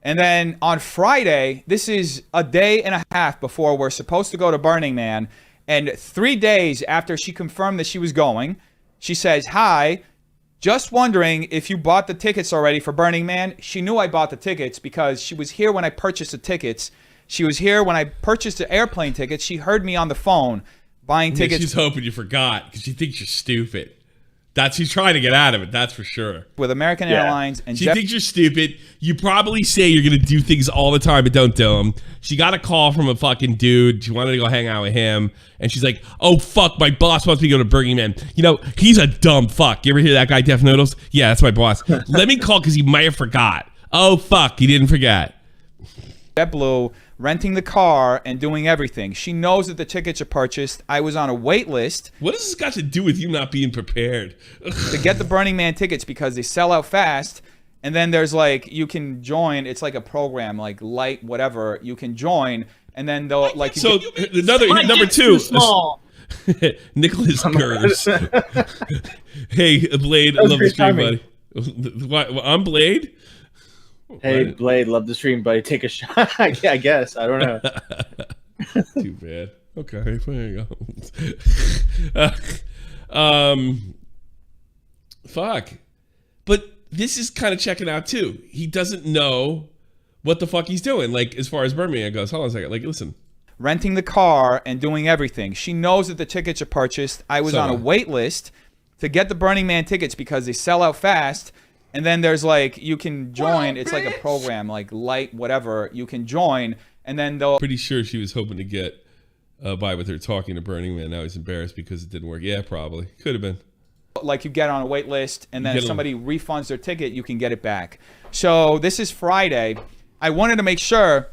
And then on Friday, this is a day and a half before we're supposed to go to Burning Man. And 3 days after she confirmed that she was going, she says, hi, just wondering if you bought the tickets already for Burning Man. She knew I bought the tickets because she was here when I purchased the tickets. She was here when I purchased the airplane tickets. She heard me on the phone buying tickets. She's hoping you forgot because she thinks you're stupid. She's trying to get out of it, that's for sure. With American Airlines. And she thinks you're stupid. You probably say you're going to do things all the time, but don't do them. She got a call from a fucking dude. She wanted to go hang out with him. And she's like, oh, fuck, my boss wants me to go to Burning Man. He's a dumb fuck. You ever hear that guy, Def Noodles? Yeah, that's my boss. Let me call because he might have forgot. Oh, fuck, he didn't forget. JetBlue, renting the car and doing everything. She knows that the tickets are purchased. I was on a wait list. What has this got to do with you not being prepared? To get the Burning Man tickets because they sell out fast. And then there's you can join. It's like a program, like light, whatever. You can join. And then they'll number two. Nicholas Gers. Hey, Blade, I love the stream, buddy. I'm Blade? Hey, Blade, love the stream, buddy. Take a shot. I guess. I don't know. Too bad. Okay, there you go. Fuck. But this is kind of checking out too. He doesn't know what the fuck he's doing. Like, as far as Birmingham goes, hold on a second. Like, listen. Renting the car and doing everything. She knows that the tickets are purchased. I was on a wait list to get the Burning Man tickets because they sell out fast. And then there's like, you can join. It's like a program, like light, whatever. You can join, and then they'll. Pretty sure she was hoping to get by with her talking to Burning Man. Now he's embarrassed because it didn't work. Yeah, probably. Could have been. Like, you get on a wait list, and then if somebody refunds their ticket, you can get it back. So this is Friday. I wanted to make sure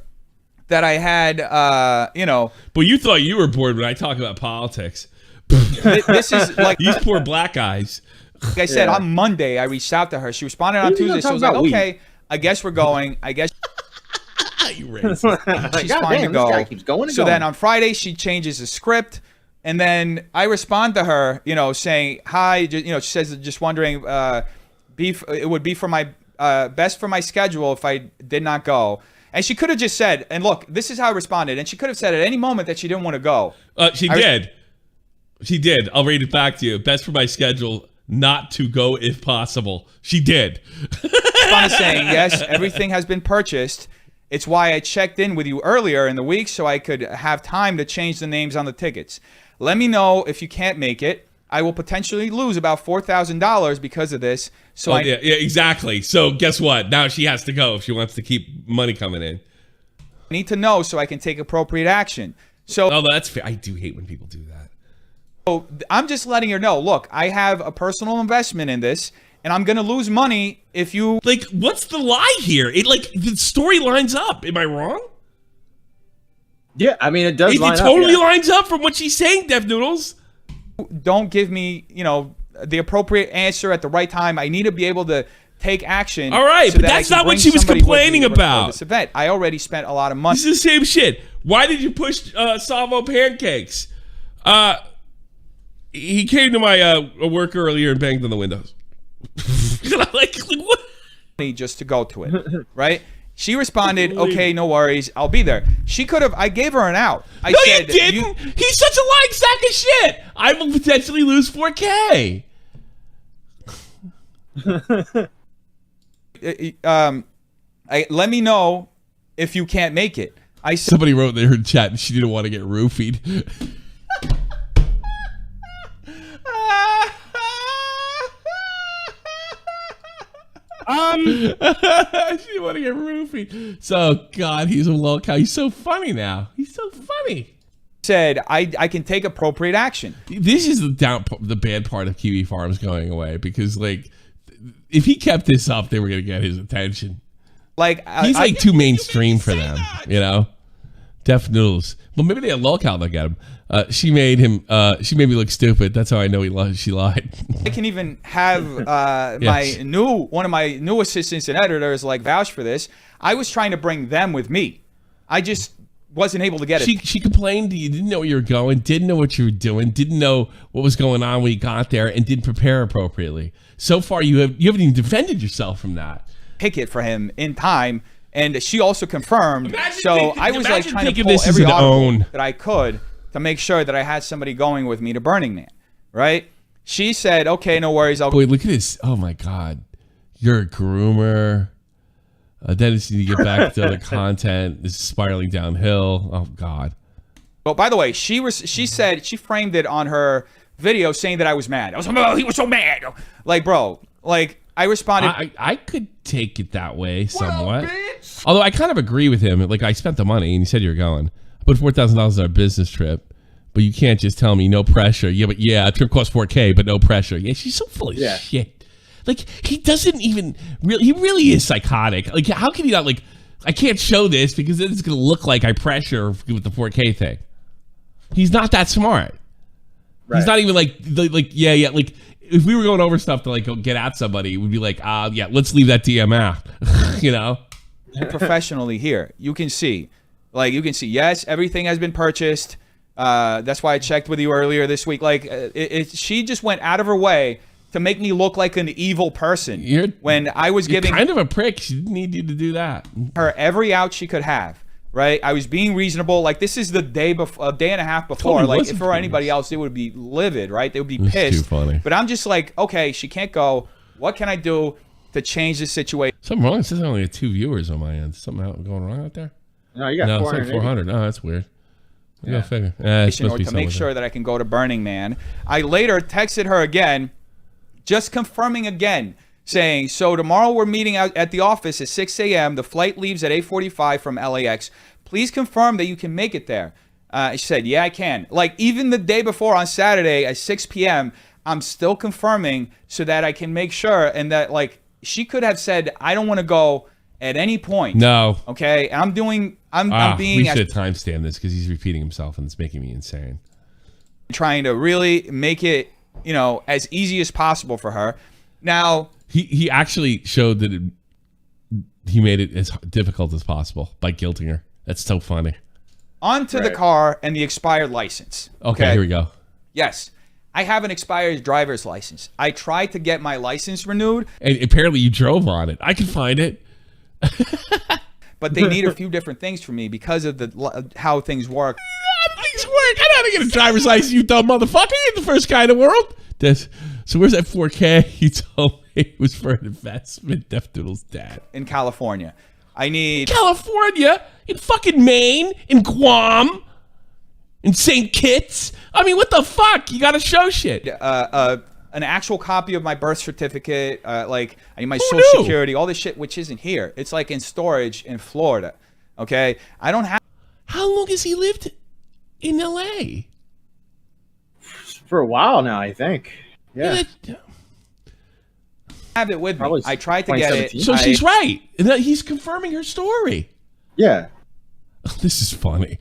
that I had, you know. But you thought you were bored when I talk about politics. This is like these poor black guys. Like I said, on Monday, I reached out to her. She responded on Tuesday. So I was like, okay, I guess we're going. I guess you racist. She's fine to go. This guy keeps going and so going. then on Friday, she changes the script. And then I respond to her, you know, saying, hi, you know, she says, just wondering, it would be for my, best for my schedule if I did not go. And she could have just said, and look, this is how I responded. And she could have said at any moment that she didn't want to go. She did. She did. I'll read it back to you. Best for my schedule, not to go if possible. She did. Responded saying, yes, everything has been purchased. It's why I checked in with you earlier in the week so I could have time to change the names on the tickets. Let me know if you can't make it. I will potentially lose about $4,000 because of this. So yeah, exactly. So guess what? Now she has to go if she wants to keep money coming in. I need to know so I can take appropriate action. So that's fair. I do hate when people do that. So I'm just letting her know, look, I have a personal investment in this, and I'm going to lose money if you... Like, what's the lie here? It, like, the story lines up. Am I wrong? Yeah, I mean, it does line up. It up, totally lines up from what she's saying, Dev Noodles. Don't give me, you know, the appropriate answer at the right time. I need to be able to take action. All right, but that's not what she was complaining about. This event. I already spent a lot of money. This is the same shit. Why did you push Salvo pancakes? He came to my work earlier and banged on the windows. like what? Just to go to it, right? She responded, okay, no worries, I'll be there. She could have, I gave her an out. I said, you didn't! He's such a lying sack of shit! I will potentially lose $4K. Let me know if you can't make it. Somebody wrote there in chat and she didn't want to get roofied. She didn't want to get roofied. So, God, he's a little cow. He's so funny now. He's so funny. Said, I can take appropriate action. This is the bad part of Kiwi Farms going away because, like, if he kept this up, they were going to get his attention. Like, he's like too mainstream for them, you know? Deaf Noodles. Well, maybe they had lolcow look at him. She made me look stupid. That's how I know she lied. I can even have one of my new assistants and editors like vouch for this. I was trying to bring them with me. I just wasn't able to get it. She complained that you didn't know where you were going, didn't know what you were doing, didn't know what was going on when you got there, and didn't prepare appropriately. So far, you haven't even defended yourself from that. Ticket for him in time. And she also confirmed. I was like trying to pull this every audible that I could to make sure that I had somebody going with me to Burning Man, right? She said, okay, no worries. Boy, look at this. Oh, my God. You're a groomer. Dennis, you need to get back to other content. This is spiraling downhill. Oh, God. Well, by the way, she said she framed it on her video saying that I was mad. He was so mad. Like, bro, like, I responded. I could take it that way somewhat. Although I kind of agree with him. Like, I spent the money and you said you were going. I put $4,000 on a business trip, but you can't just tell me no pressure. Yeah, but a trip costs $4K, but no pressure. Yeah, she's so full of shit. Like, he doesn't even really, he really is psychotic. Like, how can he not, like, I can't show this because then it's going to look like I pressure with the 4K thing. He's not that smart. Right. He's not even like, like, if we were going over stuff to like go get at somebody, it would be like, let's leave that DM out, you know? Professionally here, you can see, yes, everything has been purchased. That's why I checked with you earlier this week. Like, she just went out of her way to make me look like an evil person when I was giving kind of a prick. She didn't need you to do that. Her every out she could have. right? I was being reasonable. Like, this is the day before, a day and a half before. Like, if it were anybody else, they would be livid, right? They would be pissed. Too funny. But I'm just like, okay, she can't go. What can I do to change the situation? Something wrong. It says I only had 2 viewers on my end. Something going wrong out there? No, you got no, 400. It's like 400. Oh, that's weird. Yeah. Figure. To make sure that I can go to Burning Man. I later texted her again, just confirming again, saying, so tomorrow we're meeting out at the office at 6 a.m. The flight leaves at 8:45 from LAX. Please confirm that you can make it there. She said, yeah, I can. Like, even the day before on Saturday at 6 p.m., I'm still confirming so that I can make sure. And that, like, she could have said, I don't want to go at any point. No. Okay? I'm being... We should timestamp this because he's repeating himself and it's making me insane. Trying to really make it, you know, as easy as possible for her. Now... He actually showed that he made it as difficult as possible by guilting her. That's so funny. Onto the car and the expired license. Okay, here we go. Yes. I have an expired driver's license. I tried to get my license renewed. And apparently you drove on it. I can find it. But they need a few different things from me because of the how things work. Things work. I know how to get a driver's license, you dumb motherfucker. You're the first guy in the world. So where's that 4K? He told me it was for an investment. Def Noodles' dad. In California. I need... California? In fucking Maine? In Guam? In St. Kitts? I mean, what the fuck? You gotta show shit. An actual copy of my birth certificate, like I need my social security, all this shit, which isn't here. It's like in storage in Florida. Okay, I don't have. How long has he lived in LA? For a while now, I think. Yeah. Have it with Probably me. I tried to get it. So she's right. He's confirming her story. Yeah. This is funny.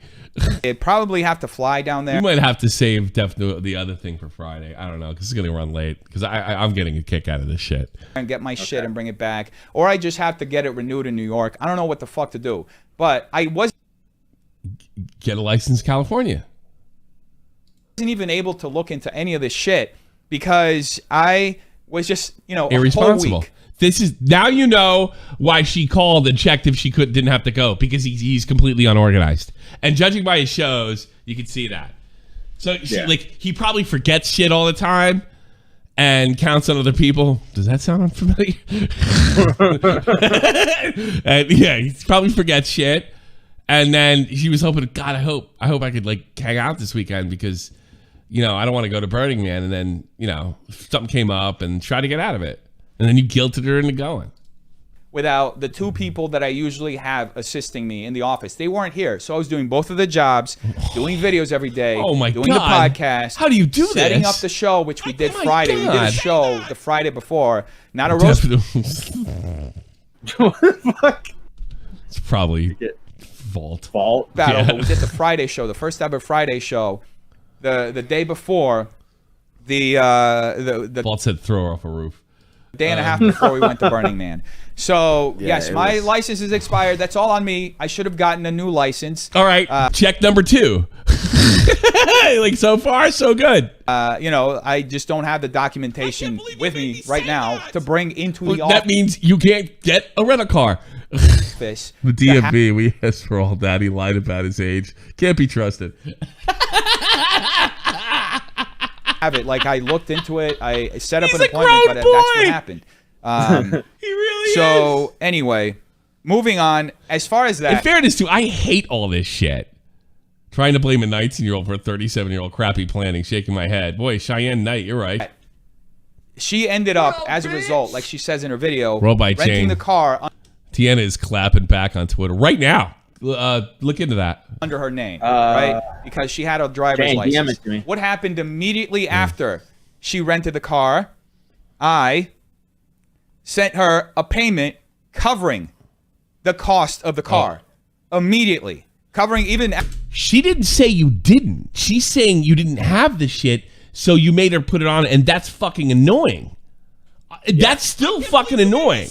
I'd probably have to fly down there. You might have to save the other thing for Friday. I don't know, because it's going to run late. Because I'm getting a kick out of this shit. And get my shit and bring it back. Or I just have to get it renewed in New York. I don't know what the fuck to do. But I wasn't get a license in California. Even able to look into any of this shit because I was just, you know, irresponsible. A whole week. This is now you know why she called and checked if she didn't have to go, because he's completely unorganized. And judging by his shows, you can see that. So like he probably forgets shit all the time and counts on other people. Does that sound unfamiliar? And yeah, he probably forgets shit. And then she was hoping, God, I hope I could like hang out this weekend because, you know, I don't want to go to Burning Man. And then, you know, something came up and try to get out of it. And then you guilted her into going. Without the two people that I usually have assisting me in the office. They weren't here. So I was doing both of the jobs, doing videos every day, doing the podcast. How do you do setting this? up the show, which we did Friday. We did a show the Friday before. Not a roast. What the fuck? It's probably Vault battle. But we did the Friday show, the first ever Friday show. The day before the Vault said throw her off a roof. Day and a half before we went to Burning Man. So, yes, my license is expired. That's all on me. I should have gotten a new license. All right. Check number 2. Like, so far, so good. You know, I just don't have the documentation with me right now to bring into the office. That means you can't get a rental car. The DMV, we asked for all that. He lied about his age. Can't be trusted. Have it. Like, I looked into it. I set up an appointment, but that's what happened. He really is. So, anyway, moving on. As far as that. In fairness, too, I hate all this shit. Trying to blame a 19-year-old for a 37-year-old crappy planning, shaking my head. Boy, Cheyenne Knight, you're right. She ended up, as a result, like she says in her video, renting chain. The car. Tiana is clapping back on Twitter right now. Look into that. Under her name, right? Because she had a driver's license. DM it to me. What happened immediately after she rented the car? I sent her a payment covering the cost of the car. Immediately. Covering even... She didn't say you didn't. She's saying you didn't have the shit, so you made her put it on, and that's fucking annoying. That's still fucking annoying.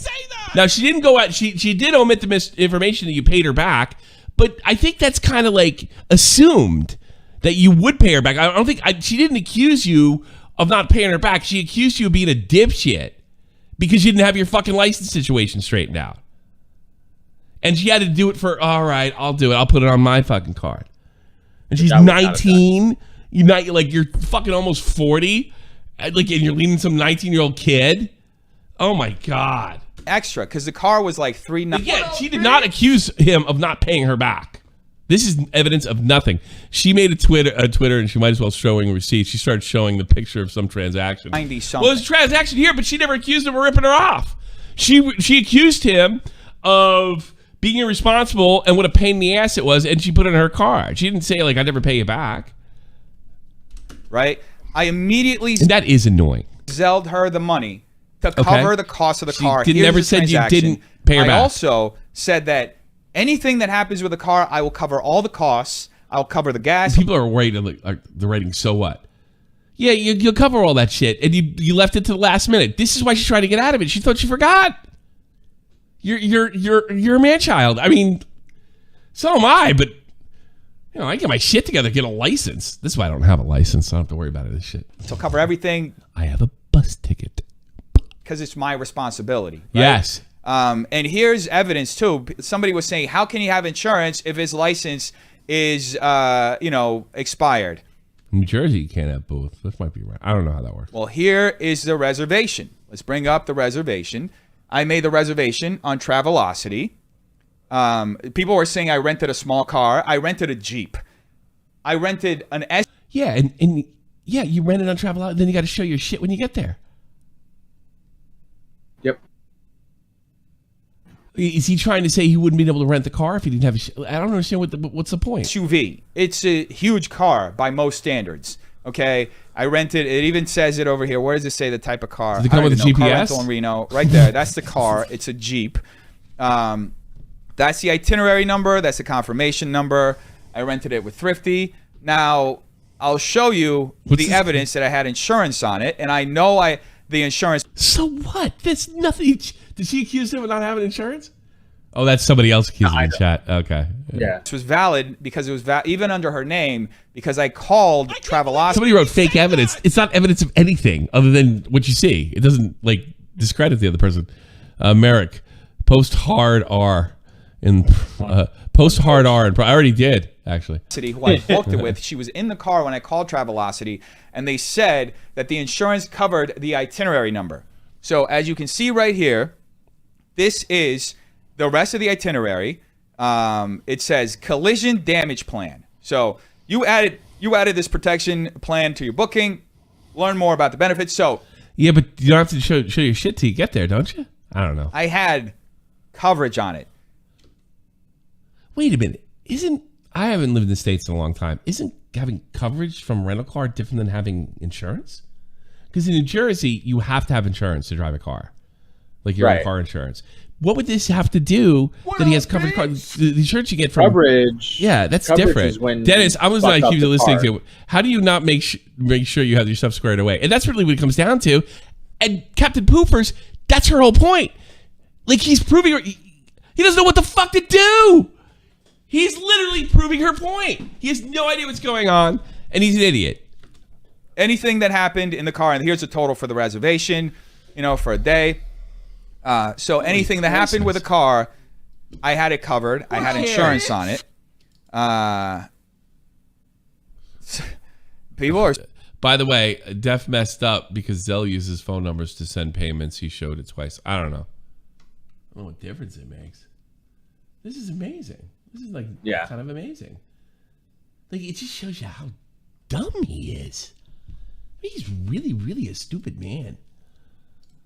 Now, she didn't go out. She did omit the misinformation that you paid her back, but I think that's kind of like assumed that you would pay her back. I don't think she didn't accuse you of not paying her back. She accused you of being a dipshit because you didn't have your fucking license situation straightened out. And she had to do it for, all right, I'll do it. I'll put it on my fucking card. And she's 19. You're fucking almost 40. And you're leading some 19-year-old kid. Oh my God. Extra, because the car was like $3.99. Yeah, she did not accuse him of not paying her back. This is evidence of nothing. She made a Twitter, and she might as well showing receipts. She started showing the picture of some transaction. 90-something. Well, there's a transaction here, but she never accused him of ripping her off. She accused him of being irresponsible and what a pain in the ass it was, and she put it in her card. She didn't say, I never pay you back. Right? I immediately... And that is annoying. Zelled her the money to cover the cost of the car. She never said you didn't pay her back. I also said that anything that happens with the car, I will cover all the costs. I'll cover the gas. People are writing, they're writing, so what? Yeah, you'll cover all that shit, and you left it to the last minute. This is why she's trying to get out of it. She thought she forgot. You're a man-child. I mean, so am I, but I get my shit together, get a license. This is why I don't have a license. So I don't have to worry about this shit. So cover everything. I have a bus ticket. Because it's my responsibility. Right? Yes. And here's evidence too. Somebody was saying, how can he have insurance if his license is, expired? In New Jersey, you can't have both. This might be right. I don't know how that works. Well, here is the reservation. Let's bring up the reservation. I made the reservation on Travelocity. People were saying I rented a small car. I rented a Jeep. I rented an S. Yeah, and you rented on Travelocity. Then you got to show your shit when you get there. Yep. Is he trying to say he wouldn't be able to rent the car if he didn't have I don't understand what's the point. SUV. It's a huge car by most standards. Okay, I rented. It even says it over here. Where does it say the type of car? Does it come with a GPS? Car rental in Reno, right there. That's the car. It's a Jeep. That's the itinerary number. That's the confirmation number. I rented it with Thrifty. Now I'll show you the evidence that I had insurance on it, and I know the insurance. So what? That's nothing. Did she accuse him of not having insurance? Oh, that's somebody else accusing in chat. Okay. Yeah. This was valid because it was even under her name because I called Travelocity. Somebody wrote fake evidence. It's not evidence of anything other than what you see. It doesn't discredit the other person. Merrick, post hard R in post hard R. And I already did actually. Who I booked it with. She was in the car when I called Travelocity, and they said that the insurance covered the itinerary number. So as you can see right here, this is the rest of the itinerary. It says collision damage plan. So you added this protection plan to your booking. Learn more about the benefits. So yeah, but you don't have to show your shit till you get there, don't you? I don't know. I had coverage on it. Wait a minute. I haven't lived in the States in a long time. Isn't having coverage from rental car different than having insurance? Because in New Jersey, you have to have insurance to drive a car, like your own car insurance. What would this have to do that he has covered car? The insurance you get from coverage. Yeah, that's different. Dennis, I was not accused of listening to. How do you not make sure you have your stuff squared away? And that's really what it comes down to. And Captain Poopers, that's her whole point. He's proving her. He doesn't know what the fuck to do. He's literally proving her point. He has no idea what's going on, and he's an idiot. Anything that happened in the car, and here's the total for the reservation, for a day. So anything that happened with a car, I had it covered. I had insurance on it. People are... By the way, Def messed up because Zell uses phone numbers to send payments. He showed it twice. I don't know what difference it makes. This is amazing. This is kind of amazing. It just shows you how dumb he is. He's really, really a stupid man.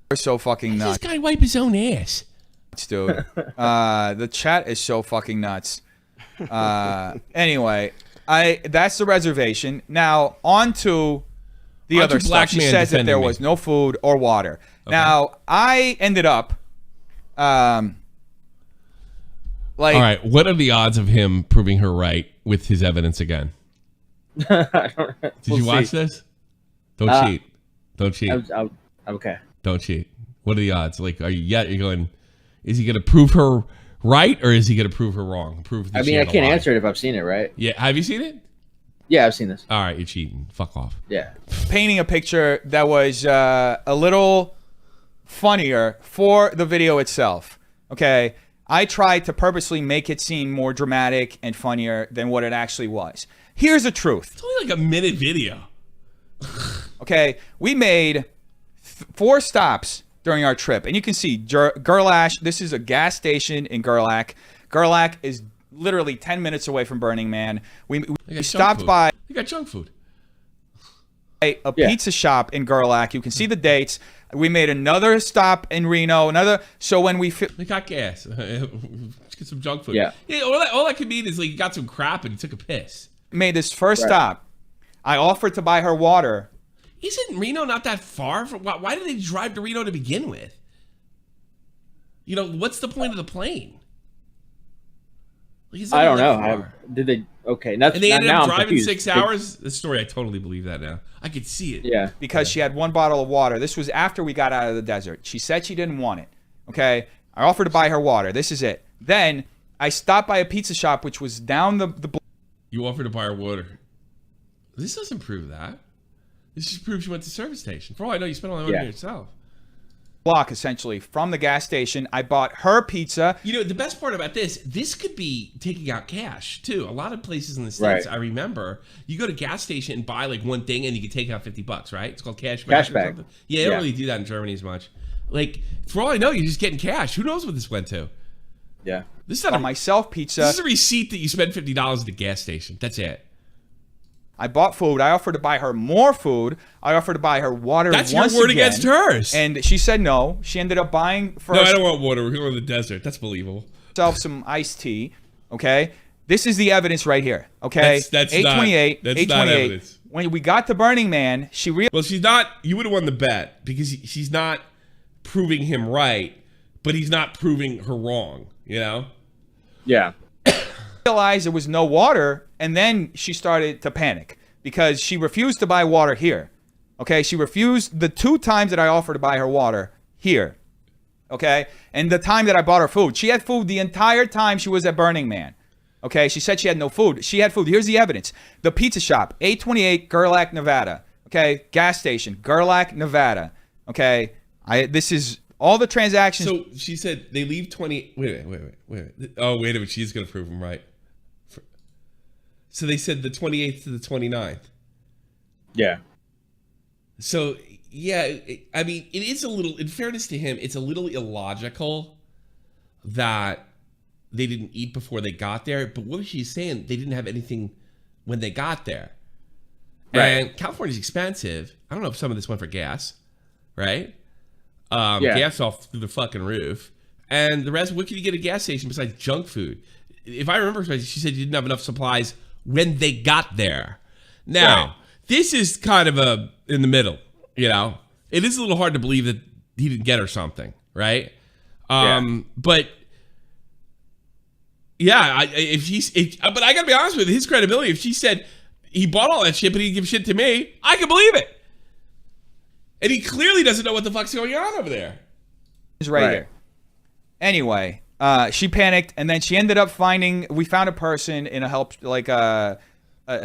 They're so fucking nuts. This guy wipe his own ass. Dude. The chat is so fucking nuts. Anyway, that's the reservation. Now, on to the other stuff. She says that there was no food or water. Okay. Now, I ended up... all right, what are the odds of him proving her right with his evidence again? Did you watch this? Don't cheat. Don't cheat. Okay. Don't cheat. What are the odds? You're going, is he going to prove her right or is he going to prove her wrong? I can't answer it if I've seen it, right? Yeah. Have you seen it? Yeah, I've seen this. All right, you're cheating. Fuck off. Yeah. Painting a picture that was a little funnier for the video itself. Okay. I tried to purposely make it seem more dramatic and funnier than what it actually was. Here's the truth. It's only like a minute video. Okay, we made 4 stops during our trip, and you can see Gerlach. This is a gas station in Gerlach. Gerlach is literally 10 minutes away from Burning Man. We stopped by. You got junk food. A pizza shop in Gerlach. You can see the dates. We made another stop in Reno. So when we got gas. Let's get some junk food. Yeah. All that could mean is like you got some crap and you took a piss. Made this first stop. I offered to buy her water. Isn't Reno not that far? Why did they drive to Reno to begin with? You know, what's the point of the plane? Like, I don't know. Did they? Okay, that's, and they ended up driving confused. 6 hours. The story, I totally believe that now. I could see it. Yeah, because she had 1 bottle of water. This was after we got out of the desert. She said she didn't want it. Okay, I offered to buy her water. This is it. Then I stopped by a pizza shop, which was down the block. You offered to buy her water. This doesn't prove that. This just proves you went to the service station. For all I know, you spent all that money on yourself. Block essentially from the gas station. I bought her pizza. You know, the best part about this could be taking out cash too. A lot of places in the States, I remember, you go to gas station and buy like one thing and you can take out $50, right? It's called cash back. Or something. Yeah, they don't really do that in Germany as much. Like, for all I know, you're just getting cash. Who knows what this went to? Yeah. This is not myself pizza. This is a receipt that you spent $50 at the gas station. That's it. I bought food. I offered to buy her more food. I offered to buy her water. That's your word against hers. And she said no. She ended up buying for No, I don't want water. We're going to the desert. That's believable. Herself some iced tea. Okay. This is the evidence right here. Okay. That's 828. That's not evidence. When we got to Burning Man, she realized. Well, she's not. You would have won the bet because she's not proving him right, but he's not proving her wrong. You know? Yeah. Realized there was no water, and then she started to panic because she refused to buy water here. Okay, she refused the 2 times that I offered to buy her water here. Okay, and the time that I bought her food, she had food the entire time she was at Burning Man. Okay, she said she had no food. She had food. Here's the evidence: the pizza shop, 828 Gerlach, Nevada. Okay, gas station, Gerlach, Nevada. Okay, this is all the transactions. So she said they leave 20. Wait. Oh, wait a minute. She's gonna prove him right. So they said the 28th to the 29th. Yeah. So, yeah, I mean, it is a little, in fairness to him, it's a little illogical that they didn't eat before they got there. But what was she saying? They didn't have anything when they got there. Right. And California's expensive. I don't know if some of this went for gas, right? Gas off through the fucking roof. And the rest, what can you get at a gas station besides junk food? If I remember correctly, she said you didn't have enough supplies when they got there. Now, this is kind of in the middle, you know. It is a little hard to believe that he didn't get her something, right? But yeah, but I gotta be honest with you, his credibility. If she said he bought all that shit, but he didn't give shit to me, I can believe it. And he clearly doesn't know what the fuck's going on over there. It's right here. Anyway. She panicked, and then she ended up we found a person in a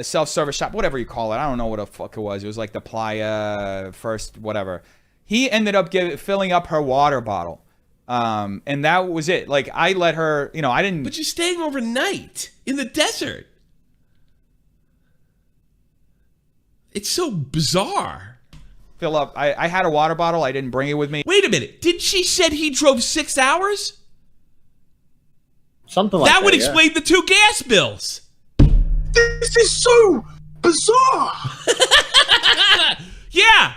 self-service shop, whatever you call it. I don't know what the fuck it was. It was like the Playa First, whatever. He ended up filling up her water bottle. And that was it. Like, I let her, you know, I didn't. But you're staying overnight in the desert. It's so bizarre. Fill up. I had a water bottle. I didn't bring it with me. Wait a minute. Did she said he drove 6 hours? Something like that. That would explain the 2 gas bills. This is so bizarre. Yeah,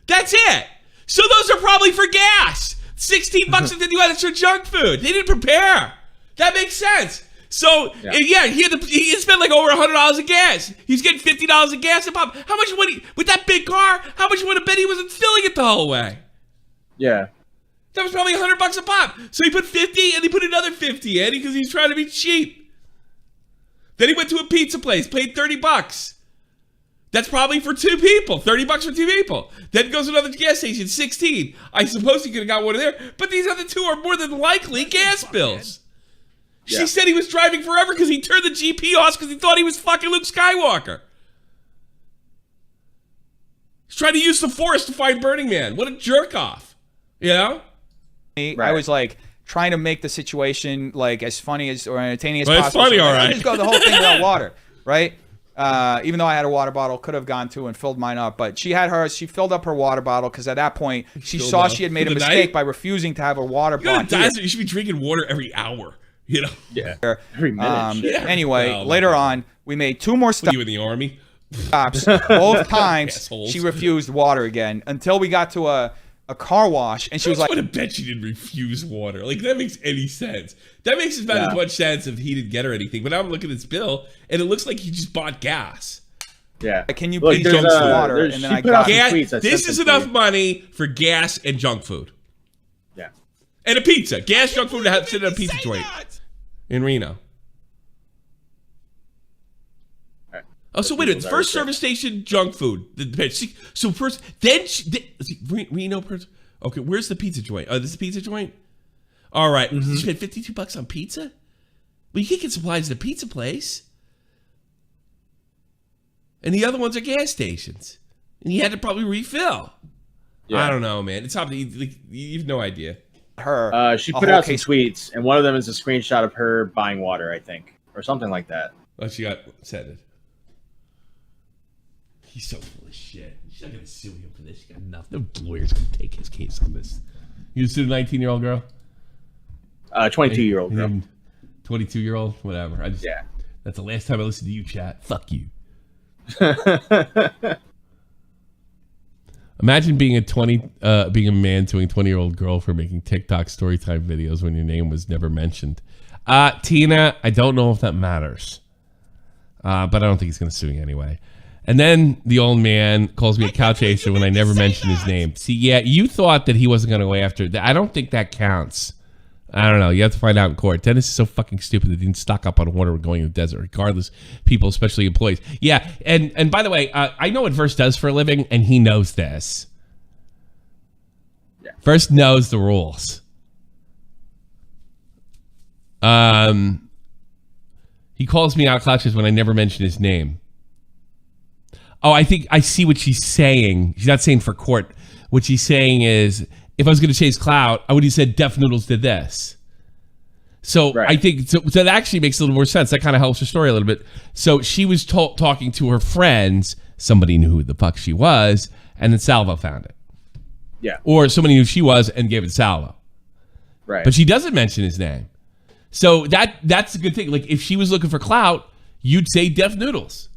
that's it. So those are probably for gas. $16 and then you had extra junk food. They didn't prepare. That makes sense. So he had spent like over $100 of gas. He's getting $50 of gas a pop. How much would he with that big car? How much would have bet he wasn't filling it the whole way? Yeah. That was probably $100 a pop. So he put 50 and he put another 50 in because he's trying to be cheap. Then he went to a pizza place, paid $30. That's probably for 2 people. $30 for 2 people. Then goes to another gas station, 16. I suppose he could have got one of there, but these other 2 are more than likely gas bills. Yeah. She said he was driving forever because he turned the GP off because he thought he was fucking Luke Skywalker. He's trying to use the Force to find Burning Man. What a jerk off. You know? I was like trying to make the situation like as funny as or entertaining as Well, possible. it's funny, So all I right. just go the whole thing without water, right? Even though I had a water bottle, could have gone to and filled mine up, but she had hers. She filled up her water bottle because at that point she saw she had made a mistake by refusing to have her water bottle. You should be drinking water every hour. You know. Yeah. Every minute. Anyway, later on, we made 2 more stops. You in the army? Both times Assholes. she refused water again until we got to a car wash, and she was like, I bet she didn't refuse water. Like, that makes any sense. That makes about as much sense if he didn't get her anything. But now I'm looking at his bill, and it looks like he just bought gas. Yeah. Can you please junk some water? And then I got gas. This is enough money for gas and junk food. Yeah. And a pizza. Gas, junk food to have sit at a pizza joint in Reno. Oh, so wait a minute. First service station, junk food. So first, then Reno. Okay, where's the pizza joint? Oh, this is the pizza joint? All right. You spent $52 on pizza? Well, you can't get supplies at a pizza place. And the other ones are gas stations. And you had to probably refill. Yeah. I don't know, man. It's something you have no idea. She put out some tweets, and one of them is a screenshot of her buying water, I think, or something like that. Oh, she got said it. He's so full of shit. She's not going to sue him for this. She got nothing. No lawyer's going to take his case on this. You sue a 19-year-old girl? 22-year-old girl. 22-year-old? Whatever. That's the last time I listened to you, chat. Fuck you. Imagine being being a man suing a 20-year-old girl for making TikTok storytime videos when your name was never mentioned. Tina, I don't know if that matters. But I don't think he's going to sue you anyway. And then the old man calls me a couch acer when I never mentioned his name. See, yeah, you thought that he wasn't going to go after it. I don't think that counts. I don't know. You have to find out in court. Dennis is so fucking stupid that he didn't stock up on water going in the desert, regardless. People, especially employees. Yeah, and by the way, I know what Verse does for a living, and he knows this. Yeah. Verse knows the rules. He calls me out clutches when I never mention his name. Oh, I think I see what she's saying. She's not saying for court. What she's saying is, if I was going to chase clout, I would have said Def Noodles did this. So right. I think so that actually makes a little more sense. That kind of helps her story a little bit. So she was talking to her friends. Somebody knew who the fuck she was, and then Salvo found it. Yeah. Or somebody knew who she was and gave it to Salvo. Right. But she doesn't mention his name. So that's a good thing. Like, if she was looking for clout, you'd say Def Noodles.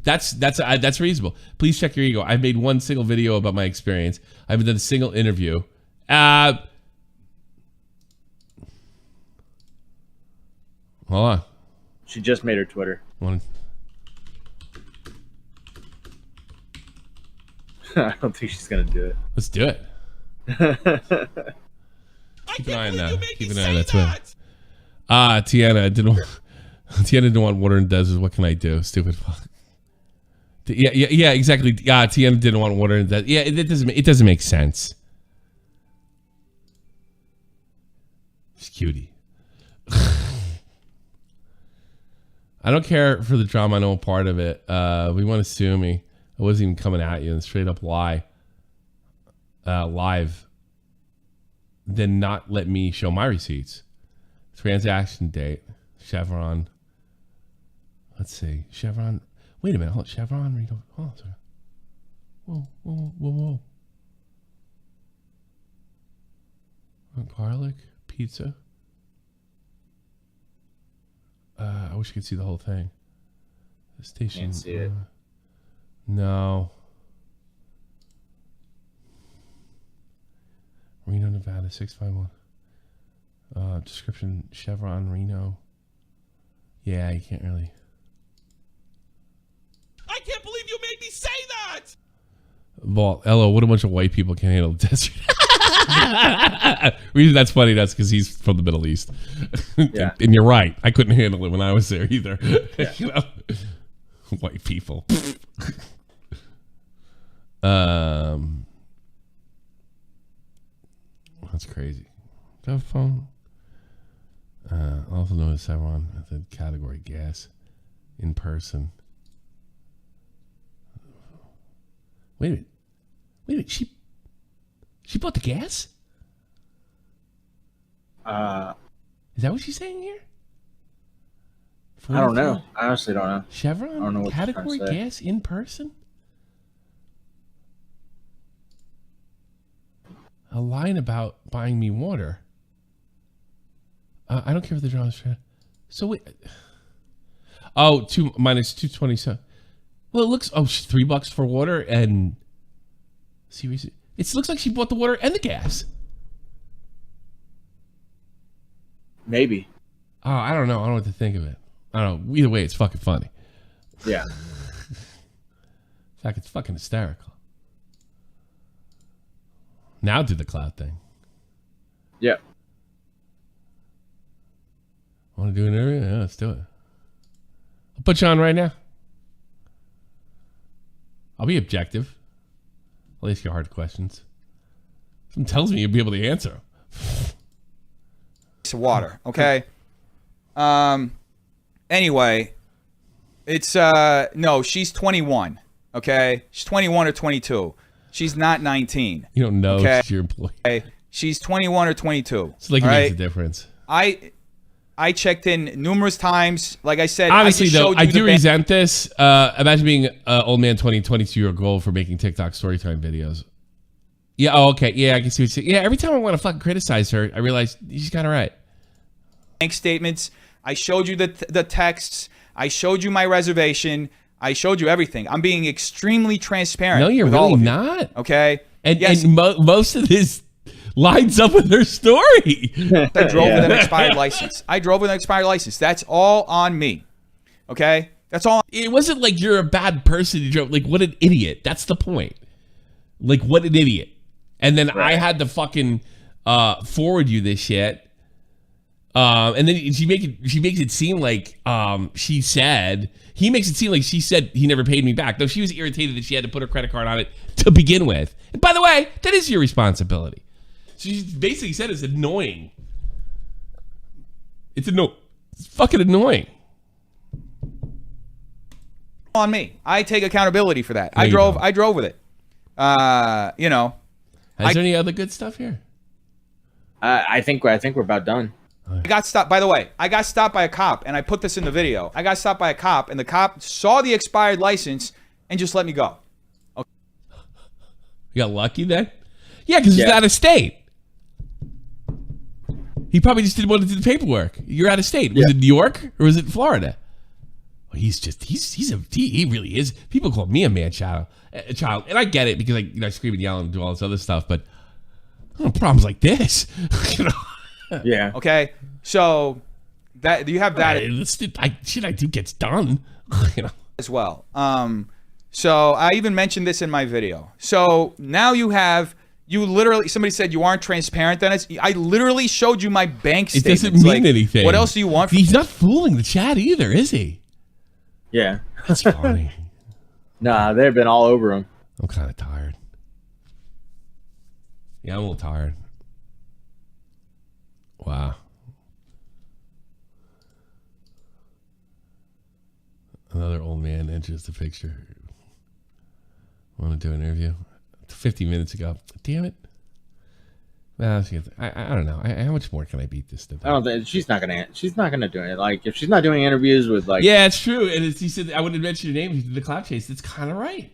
That's reasonable. Please check your ego. I've made one single video about my experience. I haven't done a single interview. Hold on. She just made her Twitter. I don't think she's gonna do it. Let's do it. Keep an eye on that. Keep an eye on that Twitter. Tiana didn't want water in deserts. What can I do? Stupid fuck. Yeah, exactly. Tiana didn't want water in that. Yeah, it doesn't make sense. She's cutie. I don't care for the drama. I know a part of it. We want to sue me. I wasn't even coming at you and straight up lie. Live. Then not let me show my receipts. Transaction date. Chevron. Let's see. Chevron. Wait a minute. Hold on. Chevron. Reno. Hold on a second. Whoa. Garlic. Pizza. I wish I could see the whole thing. The station. Can't see it. No. Reno, Nevada, 651. Description, Chevron, Reno. Yeah, you can't really. I can't believe you made me say that! Vault, Ella, what a bunch of white people can't handle the desert. Reason that's funny, that's because he's from the Middle East. Yeah. And you're right. I couldn't handle it when I was there either. Yeah. You know? White people. That's crazy. Do you have a phone? Also known as Chevron at the category gas in person. Wait a minute. She bought the gas? Is that what she's saying here? I don't know. I honestly don't know. Chevron I don't know what category gas in person? A line about buying me water. I don't care if the draw's so wait. Oh, minus 227. Well, it looks $3 for water and seriously, it looks like she bought the water and the gas. Maybe. Oh, I don't know. I don't know what to think of it. I don't know. Either way, it's fucking funny. Yeah. In fact, it's fucking hysterical. Now do the cloud thing. Yeah. Want to do an interview? Yeah, let's do it. I'll put you on right now. I'll be objective. I'll ask you hard questions. Something tells me you'll be able to answer. It's water, okay? Anyway, it's no, she's 21, okay? She's 21 or 22. She's not 19. You don't know okay? She's your employee. Okay? She's 21 or 22. It's like it makes a difference. I checked in numerous times. Like I said, honestly, though, I do resent this. Imagine being an old man, 22-year-old girl for making TikTok storytime videos. Yeah, oh, okay. Yeah, I can see what you're saying. Yeah, every time I want to fucking criticize her, I realize she's kind of right. Bank statements. I showed you the texts. I showed you my reservation. I showed you everything. I'm being extremely transparent. No, you're really not. Okay? And, yes. and most of this lines up with her story. I drove with an expired license. That's all on me. Okay? That's all. It wasn't like you're a bad person. You drove. Like, what an idiot. That's the point. Like, what an idiot. And then I had to fucking forward you this shit. And then she makes it seem like he makes it seem like she said he never paid me back. Though she was irritated that she had to put her credit card on it to begin with. And by the way, that is your responsibility. She basically said it's annoying. It's fucking annoying. On me. I take accountability for that. No, I drove with it. You know. Is there any other good stuff here? I think we're about done. I got stopped. By the way, I got stopped by a cop, and I put this in the video. I got stopped by a cop, and the cop saw the expired license and just let me go. Okay. You got lucky then? Yeah, because it's out of state. He probably just didn't want to do the paperwork. You're out of state. Was it New York or was it Florida? Well, he really is. People call me a man child, and I get it because I scream and yell and do all this other stuff. But I don't have problems like this. You know? Yeah. Okay. So that you have that shit I do gets done. You know. As well. So I even mentioned this in my video. So now you literally, somebody said you aren't transparent. Then I literally showed you my bank statements. It doesn't mean anything. What else do you want? He's not fooling the chat either, is he? Yeah. That's funny. Nah, they've been all over him. I'm kind of tired. Yeah, I'm a little tired. Wow. Another old man enters the picture. Want to do an interview? 50 minutes ago. Damn it. Well, I don't know. How much more can I beat this stuff? I don't think she's not gonna do it. Like if she's not doing interviews with like. Yeah, it's true. And he said I wouldn't mention your name. He did the cloud chase. It's kind of right.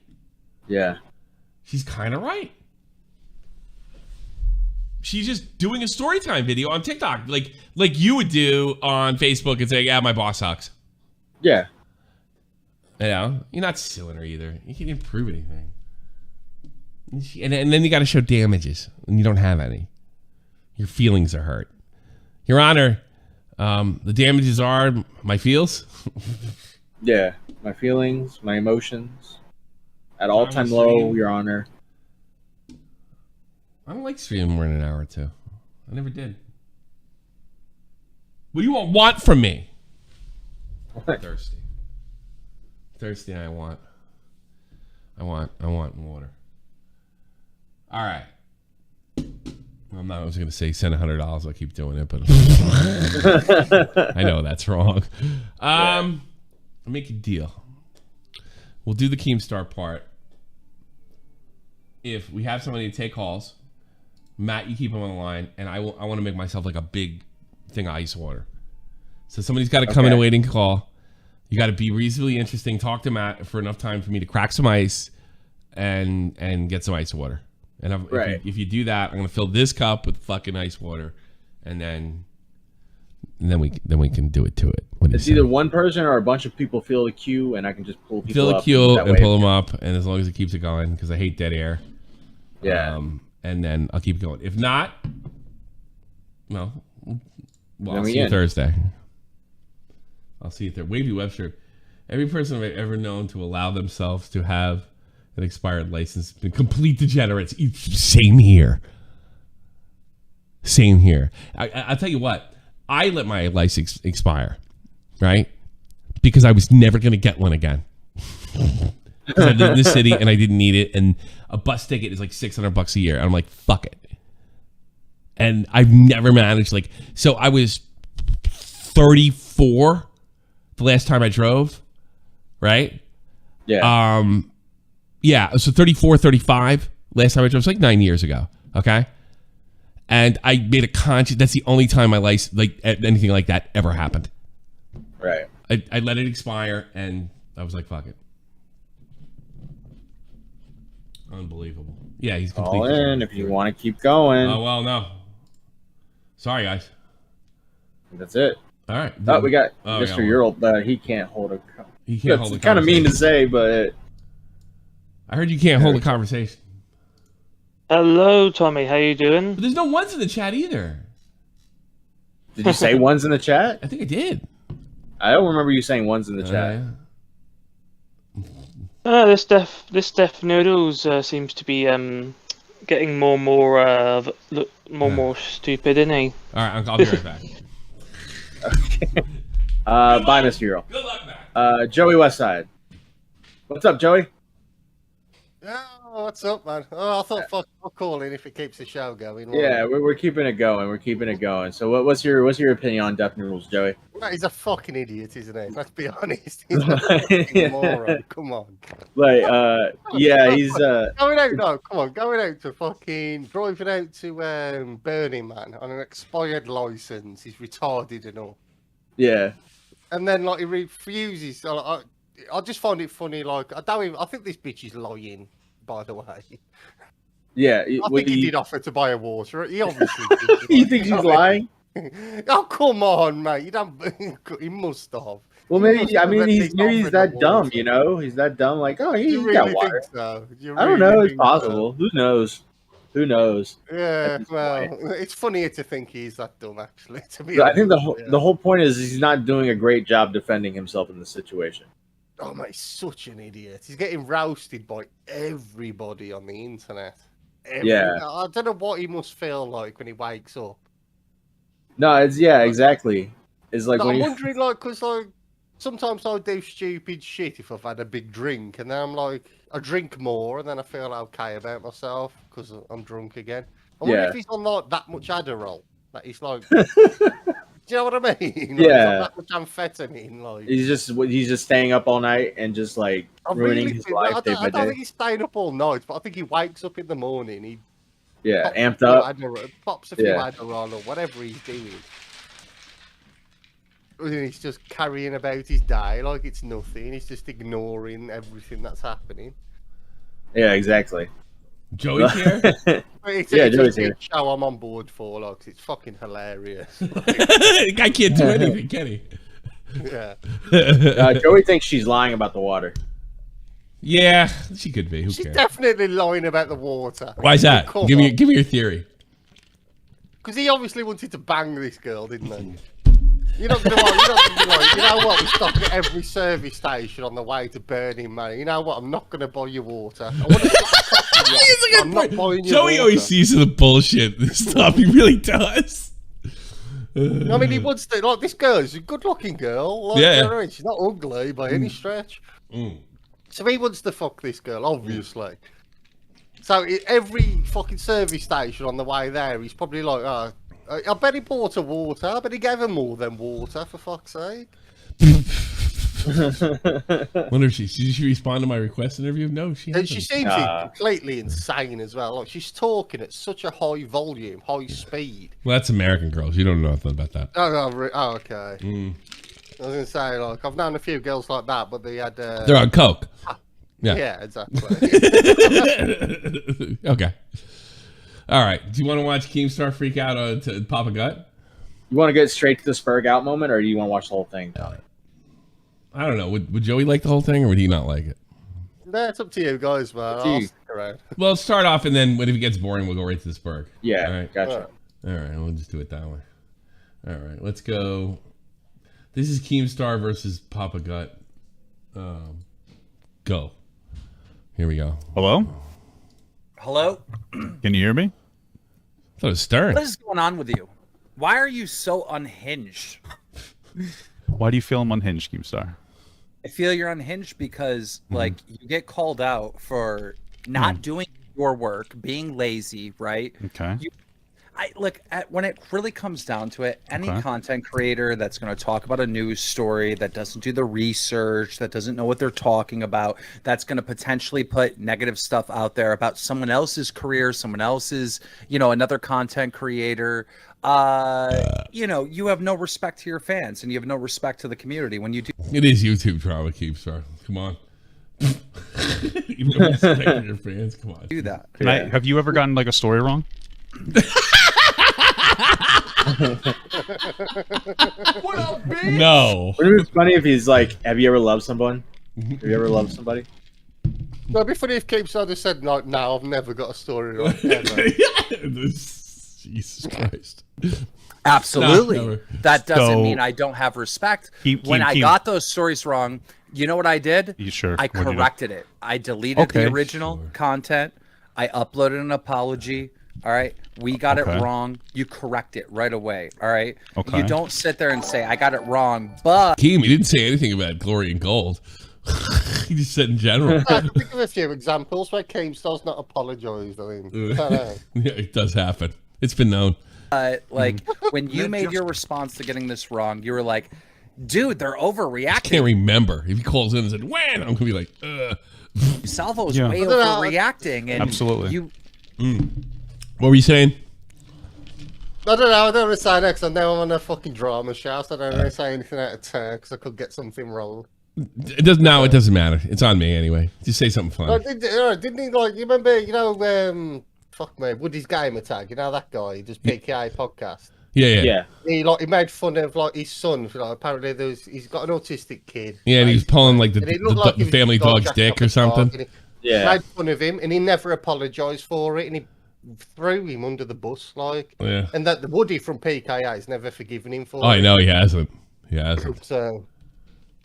Yeah. She's kind of right. She's just doing a story time video on TikTok, like you would do on Facebook and say, "Yeah, my boss sucks." Yeah. You know, you're not suing her either. You can't improve anything. And then you got to show damages, and you don't have any. Your feelings are hurt. Your Honor, the damages are my feels. Yeah, my feelings, my emotions, at all-time low, Your Honor. I don't like streaming more than an hour or two. I never did. What do you want from me? I'm thirsty. I want water. All right. I was going to say send $100. I'll keep doing it, but I know that's wrong. I'll make a deal. We'll do the Keemstar part. If we have somebody to take calls, Matt, you keep him on the line, and I want to make myself like a big thing of ice water. So somebody's got to come in a waiting call. You got to be reasonably interesting. Talk to Matt for enough time for me to crack some ice and get some ice water. And if you do that, I'm gonna fill this cup with fucking ice water, and then we can do it to it. It's either one person or a bunch of people fill the queue, and I can just pull people up. Fill the queue and pull them up, and as long as it keeps it going, because I hate dead air. Yeah. And then I'll keep going. If not, well, I'll see you Thursday. I'll see you there. Wavy Webster. Every person I've ever known to allow themselves to have an expired license been complete degenerates. Same here. Same here. I'll tell you what. I let my license expire, right? Because I was never going to get one again. Because I live in the city and I didn't need it, and a bus ticket is like $600 a year. And I'm like, fuck it. And I've never managed, like, so I was 34 the last time I drove, right? Yeah. Yeah, so 34, 35 last time I drove. It was like 9 years ago, okay? And I made a conscious, that's the only time my license, like, anything like that ever happened. Right. I let it expire, and I was like, fuck it. Unbelievable. Yeah, he's complete. All in if you want to keep going. Oh, well, no. Sorry, guys. That's it. All right. Oh, we got Mr. Ural. He can't hold a. He can't hold a conversation. It's kind of mean to say, but. I heard you can't hold a conversation. Hello, Tommy. How you doing? But there's no ones in the chat either. Did you say ones in the chat? I think I did. I don't remember you saying ones in the chat. This Def Noodles seems to be getting more and more stupid, isn't he? All right, I'll be right back. Okay. Bye, Mr. Ural. Good luck, Matt. Joey Westside. What's up, Joey? Oh, what's up, man? Oh, I thought I'll call in if it keeps the show going. Yeah, we're keeping it going. We're keeping it going. So, what's your opinion on Def Noodles, Joey? Well, he's a fucking idiot, isn't he? Let's be honest. He's a fucking moron. Come on. Like, yeah, he's going out. No, come on, going out to fucking driving out to Burning Man on an expired license. He's retarded and all. Yeah. And then like he refuses. I just find it funny. Like I think this bitch is lying. By the way. Yeah, I think he did offer to buy a water. He obviously did. You think he's lying? Oh come on, mate! You don't. He must have. Well, maybe he's that dumb. You know, he's that dumb. Like, oh, he's got water. So? I don't know. It's possible. Who knows? Who knows? Yeah, well, it's funnier to think he's that dumb. Actually, to be honest, I think the whole point is he's not doing a great job defending himself in this situation. Oh, mate, he's such an idiot. He's getting roasted by everybody on the internet. Yeah. I don't know what he must feel like when he wakes up. No, exactly. It's like I'm wondering, like, because like sometimes I do stupid shit if I've had a big drink, and then I'm like, I drink more, and then I feel okay about myself because I'm drunk again. I wonder if he's on like that much Adderall that he's like. Do you know what I mean? Like, yeah. That much amphetamine, like he's just staying up all night and just like ruining his life. I don't think he's staying up all night, but I think he wakes up in the morning. He amped up, pops a few Adderall or whatever he's doing. And he's just carrying about his day like it's nothing. He's just ignoring everything that's happening. Yeah, exactly. Joey's here? It's Joey's a here. show I'm on board for, like, it's fucking hilarious. The guy can't do anything, can he? Yeah. Joey thinks she's lying about the water. Yeah, she could be. She's definitely lying about the water. Why is that? Give me your theory. Because he obviously wanted to bang this girl, didn't he? You're not gonna be like, you know what? We're stopping at every service station on the way to Burning Man. You know what? I'm not gonna buy you water. I want to I'm not buying you Joey water. always sees the bullshit and stuff. He really does. I mean, he wants to. Like, this girl is a good-looking girl. Like, you know what I mean? She's not ugly by any stretch. So he wants to fuck this girl, obviously. So every fucking service station on the way there, he's probably like, oh, I bet he bought her water. I bet he gave her more than water, for fuck's sake. Wonder if did she respond to my request interview? No, she hasn't. She seems completely insane as well. Like, she's talking at such a high volume, high speed. Well, that's American girls. You don't know nothing about that. Oh, okay. I was gonna say, like, I've known a few girls like that, but they had. They're on coke. Yeah, exactly. Okay. All right. Do you want to watch Keemstar freak out to Papa Gut? You want to get straight to the Spurg out moment, or do you want to watch the whole thing? I don't know. Would Joey like the whole thing, or would he not like it? No, it's up to you guys, man. I'll stick around. Well, let's start off, and then if it gets boring, we'll go right to the Spurg. Yeah, all right. gotcha. All right, we'll just do it that way. All right, let's go. This is Keemstar versus Papa Gut. Go. Here we go. Hello? Hello? Can you hear me? I thought it was Stern. What is going on with you? Why are you so unhinged? Why do you feel I'm unhinged, Keemstar? I feel you're unhinged because, like, you get called out for not doing your work, being lazy, right? Okay. When it really comes down to it, any content creator that's going to talk about a news story, that doesn't do the research, that doesn't know what they're talking about, that's going to potentially put negative stuff out there about someone else's career, someone else's, another content creator. You have no respect to your fans, and you have no respect to the community when you do. It is YouTube drama, Keemstar. Come on. You have respect to your fans. Come on. Do that. Have you ever gotten like a story wrong? What up, bitch? No. Wouldn't it be funny if he's like, "Have you ever loved someone? Have you ever loved somebody?" No, it'd be funny if Keemstar just said, "No, I've never got a story right." Jesus Christ. Absolutely. No, that doesn't mean I don't have respect. When I got those stories wrong, you know what I did? You sure? I corrected it. I deleted the original content. I uploaded an apology. All right. We got it wrong. You correct it right away. All right. Okay. You don't sit there and say, I got it wrong, but. Keem, he didn't say anything about glory and gold. He just said in general. I can think of a few examples where Keemstar's not apologised. I mean, yeah, it does happen. It's been known. When you made your response to getting this wrong, you were like, dude, they're overreacting. I can't remember. If he calls in and said, when? I'm going to be like, Salvo's way overreacting. And absolutely. What were you saying? I don't know. I don't want to say that because I know I'm on a fucking drama show, so I don't want to say anything out of turn because I could get something wrong. It doesn't matter. It's on me anyway. Just say something funny. Didn't he, like, you remember, fuck me, Woody's Gamer Tag, that guy, he does PKA podcast. Yeah. He made fun of like his son. Apparently he's got an autistic kid. Yeah, and he was pulling like the family dog's dick or something. Yeah, made fun of him, and he never apologized for it, and he threw him under the bus, like. Yeah. And that the Woody from PKA has never forgiven him for. Oh, I know he hasn't. He hasn't. So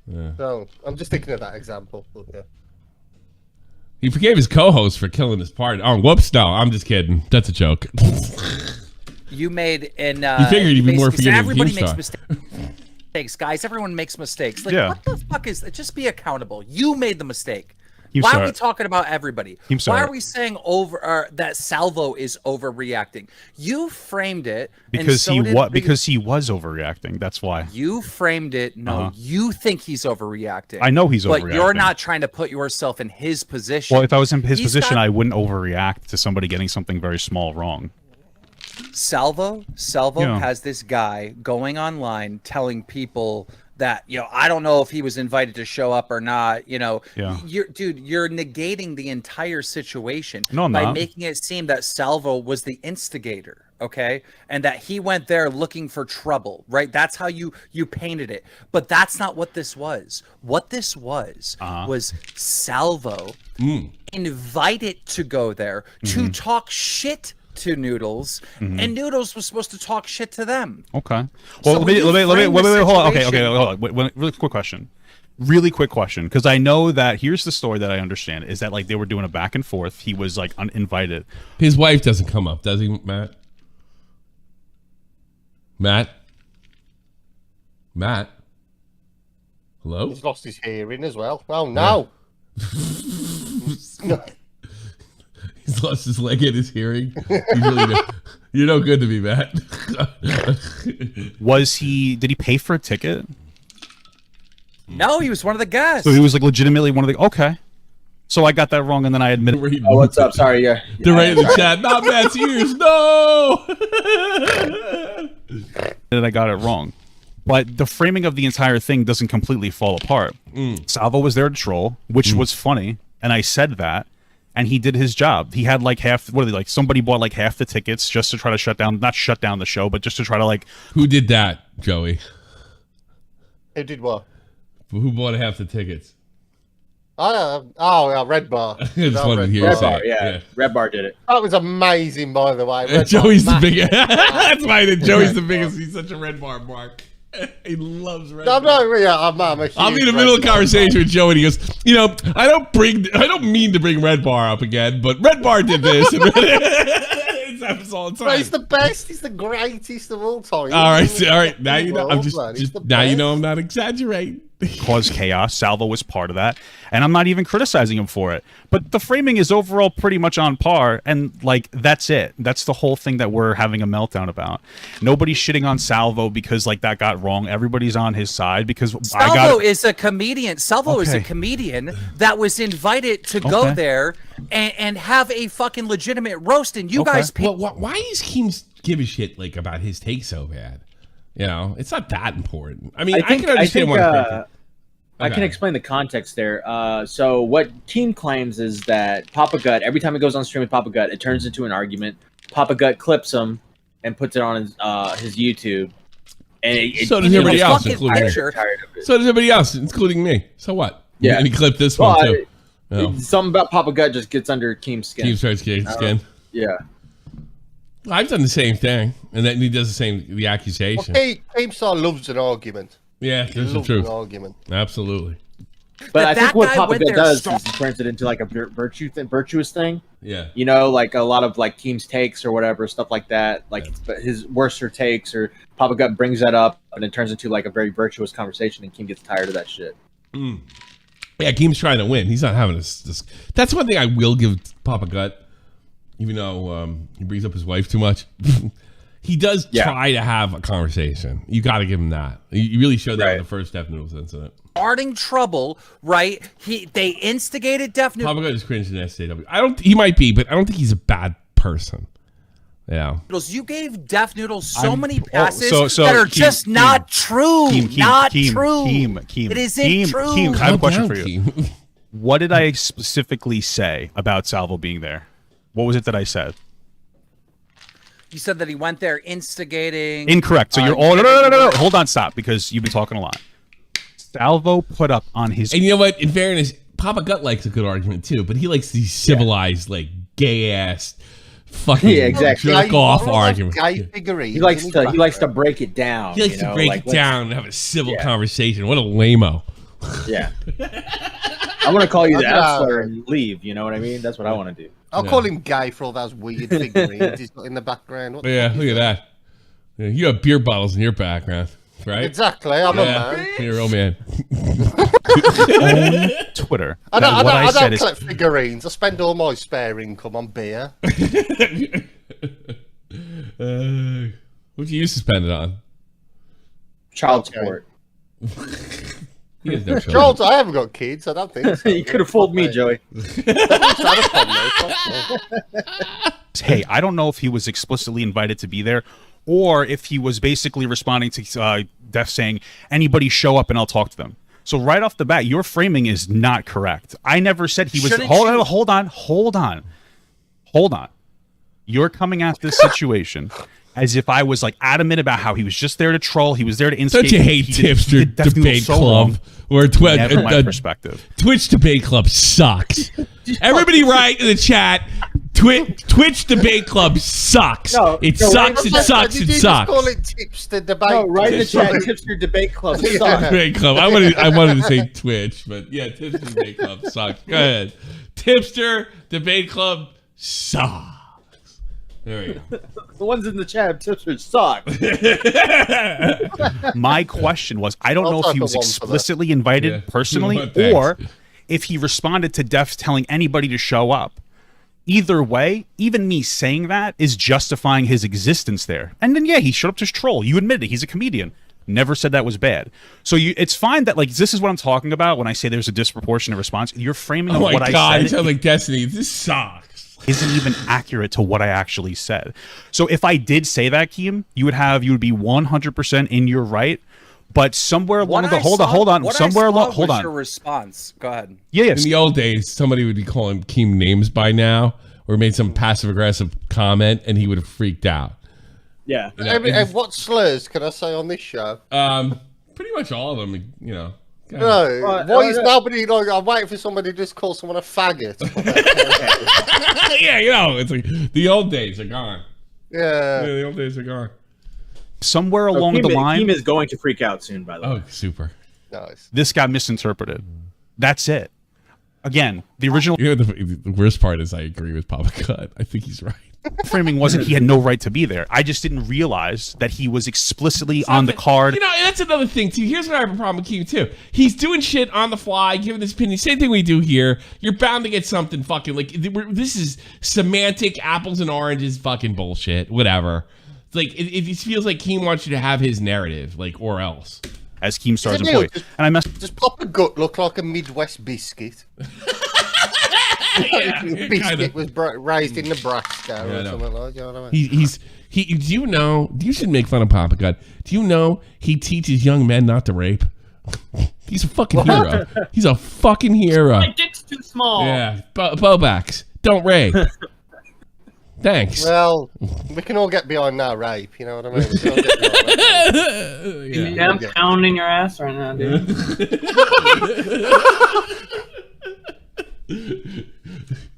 I'm just thinking of that example. But, yeah. He forgave his co-host for killing his partner. Oh, whoops! No, I'm just kidding. That's a joke. You made you figured he'd be more forgiving. Everybody makes mistakes, guys. Everyone makes mistakes. Like, what the fuck is that? Just be accountable. You made the mistake. Why are we talking about everybody? Why are we saying that Salvo is overreacting? You framed it because he was overreacting. That's why you framed it. No, you think he's overreacting. I know he's overreacting, but you're not trying to put yourself in his position. Well, if I was in his position, I wouldn't overreact to somebody getting something very small wrong. Salvo has this guy going online telling people that, I don't know if he was invited to show up or not. You're negating the entire situation by making it seem that Salvo was the instigator, okay? And that he went there looking for trouble, right? That's how you painted it. But that's not what this was. What this was Salvo invited to go there to talk shit to Noodles, and Noodles was supposed to talk shit to them. Okay. Well, let me hold on. Okay, hold on. Wait, really quick question. Really quick question, because I know that here's the story that I understand is that like they were doing a back and forth. He was like uninvited. His wife doesn't come up, does he, Matt? Matt? Hello? He's lost his hearing as well. Oh no. He's lost his leg and his hearing. You're no good to me, Matt. Did he pay for a ticket? No, he was one of the guests. So he was like legitimately one of the. Okay. So I got that wrong, and then I admitted. Oh, what's up? Sorry, yeah. They're right in the chat. Not Matt's ears. No. That I got it wrong. But the framing of the entire thing doesn't completely fall apart. Salvo was there to troll, which was funny, and I said that, and he did his job. He had like half. What are they like? Somebody bought like half the tickets just to try to not shut down the show, but just to try to like. Who did that, Joey? Who did what? Who bought half the tickets? Red Bar. Just wanted to hear you say it. Yeah, Red Bar did it. That was amazing, by the way. Red Joey's Bar, the biggest. That's why Joey's the biggest. He's such a Red Bar mark. He loves Red Bar. I'm in the middle of a conversation with Joey, and he goes, "You know, I don't mean to bring Red Bar up again, but Red Bar did this." It's happens all the time. But he's the best. He's the greatest of all time. All right. Now you know. You know I'm not exaggerating. Cause chaos. Salvo was part of that, and I'm not even criticizing him for it. But the framing is overall pretty much on par, and like that's it. That's the whole thing that we're having a meltdown about. Nobody's shitting on Salvo because like that got wrong. Everybody's on his side because Salvo is a comedian. Salvo is a comedian that was invited to go there and have a fucking legitimate roast, and you guys. Well, why is Keems give a shit like about his take so bad? You know, it's not that important. I mean, I can understand one. I can explain the context there. So what Keem claims is that Papa Gut, every time he goes on stream with Papa Gut, it turns into an argument. Papa Gut clips him and puts it on his YouTube. And so does everybody else, including me. So does everybody else, including me. So what? Yeah. And he clipped this one too. Something about Papa Gut just gets under Keem's skin. Keem starts getting skin. Yeah. I've done the same thing, and then he does the accusation. Well, Keemstar loves an argument. Yeah, that's the truth. An argument. Absolutely. But I think what Papa Gut does is he turns it into like a virtuous thing. Yeah. You know, like a lot of like Keem's takes or whatever, stuff like that. Like his worser takes or Papa Gut brings that up and it turns into like a very virtuous conversation and Keem gets tired of that shit. Yeah, Keem's trying to win. He's not having this. That's one thing I will give Papa Gut. Even though he brings up his wife too much, he does try to have a conversation. You got to give him that. You really showed that in the first Def Noodles incident. Starting trouble, right? They instigated Def Noodles. Papa Gut is cringing in SJW. He might be, but I don't think he's a bad person. Yeah. You gave Def Noodles so many passes that are just not true. Keem. It isn't true. Keem, I have a question for you. What did I specifically say about Salvo being there? What was it that I said? You said that he went there instigating. Incorrect. So you're all no. Hold on, stop, because you've been talking a lot. Salvo put up on his. And you know what? In fairness, Papa Gut likes a good argument too, but he likes these civilized, like gay ass, fucking jerk off arguments. He likes to break it down. He likes to break it down and have a civil conversation. What a lame-o. Yeah. I want to call you the F-slur and leave. You know what I mean? That's what I want to do. I'll call him gay for all those weird figurines he's got in the background. Look at that. Yeah, you have beer bottles in your background, right? Exactly. I'm a man. You're a real man. On Twitter. I don't collect figurines. I spend all my spare income on beer. What do you used to spend it on? Child support. Charles, I haven't got kids. I don't think so. You could have fooled me, Joey. Hey, I don't know if he was explicitly invited to be there or if he was basically responding to Def saying, anybody show up and I'll talk to them. So right off the bat, your framing is not correct. I never said he was... Hold on. You're coming at this situation as if I was like adamant about how he was just there to troll. He was there to instigate. Don't you hate Tipster Debate Club? Or my perspective. Twitch Debate Club sucks. Everybody write in the chat. Twitch Debate Club sucks. It sucks. It sucks. It sucks. Call it Tipster Debate. No, write in the chat. Tipster Debate Club sucks. Debate Club. I wanted to say Twitch, but yeah, Tipster Debate Club sucks. Go ahead. Tipster Debate Club sucks. There we go. The ones in the chat, Tipster suck. My question was, I don't know if he was explicitly invited personally or if he responded to Def telling anybody to show up. Either way, even me saying that is justifying his existence there. And then, yeah, he showed up to troll. You admitted it. He's a comedian. Never said that was bad. So it's fine that, like, this is what I'm talking about when I say there's a disproportionate response. Your framing of what I said. It sounds like Destiny. This sucks. Isn't even accurate to what I actually said. So if I did say that, Keem, you would be 100% in your right. But somewhere along the hold on. Your response. Go ahead. Yeah. In the old days, somebody would be calling Keem names by now, or made some passive aggressive comment, and he would have freaked out. Yeah. You know, what slurs can I say on this show? Pretty much all of them. You know. No. Why is nobody like? I'm waiting for somebody to just call someone a faggot. Yeah, you know, it's like the old days are gone. Yeah, the old days are gone. Somewhere along the line, Keem is going to freak out soon. By the way. Oh, super. Nice. This got misinterpreted. That's it. Again, the original. You know, the worst part is I agree with Papa Cut. I think he's right. Framing wasn't he had no right to be there. I just didn't realize that he was explicitly on the card. You know, and that's another thing too. Here's what I have a problem with Keem too. He's doing shit on the fly, giving his opinion. Same thing we do here. You're bound to get something fucking like this is semantic apples and oranges fucking bullshit. Whatever. It's like it feels like Keem wants you to have his narrative, like, or else. As Keemstar's employee, Does Papa Gut look like a Midwest biscuit? Biscuit was raised in Nebraska or something like that. You know what I mean? Do you know? You should make fun of Papa Gut. Do you know he teaches young men not to rape? He's a fucking hero. He's a fucking hero. My dick's too small. Yeah, Bobacks, don't rape. Thanks. Well, we can all get behind that rape. You know what I mean? We can all get behind I'm pounding your ass right now, dude.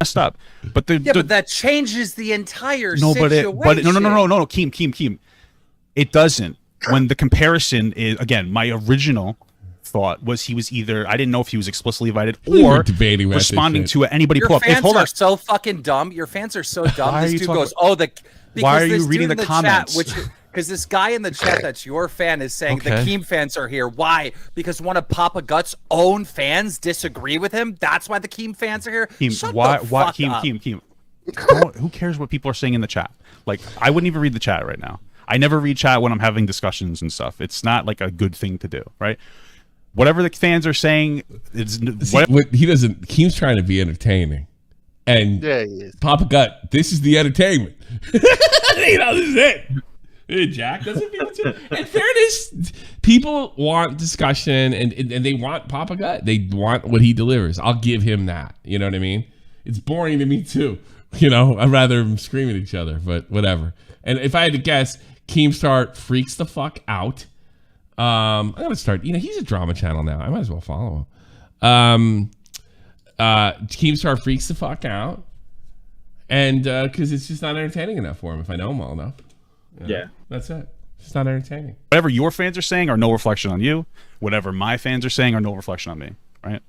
Messed up, but but that changes the entire no, situation. But no, Keem. It doesn't. When the comparison is, again, my original thought was he was either, I didn't know if he was explicitly invited or debating responding to anybody. Your fans are so fucking dumb. Your fans are so dumb. This dude goes, why are you reading the comments? Because this guy in the chat that's your fan is saying the Keem fans are here. Why? Because one of Papa Gut's own fans disagree with him. That's why the Keem fans are here. Keem. Who cares what people are saying in the chat? Like, I wouldn't even read the chat right now. I never read chat when I'm having discussions and stuff. It's not like a good thing to do, right? Whatever the fans are saying, Keem's trying to be entertaining, and he is. Papa Gut, this is the entertainment. You know, this is it. Jack doesn't feel too. In fairness, people want discussion and they want Papa Gut. They want what he delivers. I'll give him that. You know what I mean? It's boring to me too. You know, I'd rather them scream at each other, but whatever. And if I had to guess, Keemstar freaks the fuck out. I'm gonna start. You know, he's a drama channel now. I might as well follow him. Keemstar freaks the fuck out, and because it's just not entertaining enough for him. If I know him well enough. Yeah, that's it. It's not entertaining. Whatever your fans are saying are no reflection on you. Whatever my fans are saying are no reflection on me. Right?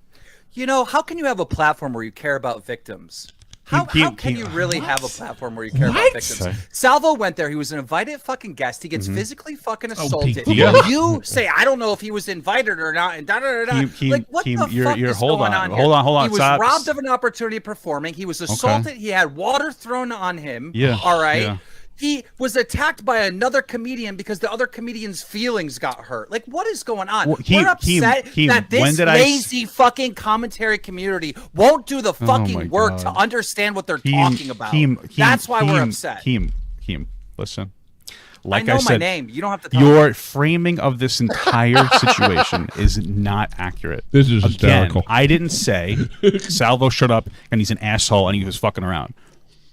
You know, how can you have a platform where you care about victims? How can you really have a platform where you care about victims? Salvo went there. He was an invited fucking guest. He gets physically fucking assaulted. You say, I don't know if he was invited or not. And like, what the fuck is going on here? Hold on. He was robbed of an opportunity of performing. He was assaulted. He had water thrown on him. Yeah. All right. Yeah. He was attacked by another comedian because the other comedian's feelings got hurt. Like, what is going on? We're upset that this lazy fucking commentary community won't do the fucking work to understand what they're talking about. That's why we're upset. Keem, listen. Like I know said, my name. You don't have to talk. Your framing of this entire situation is not accurate. This is hysterical. I didn't say Salvo shut up and he's an asshole and he was fucking around.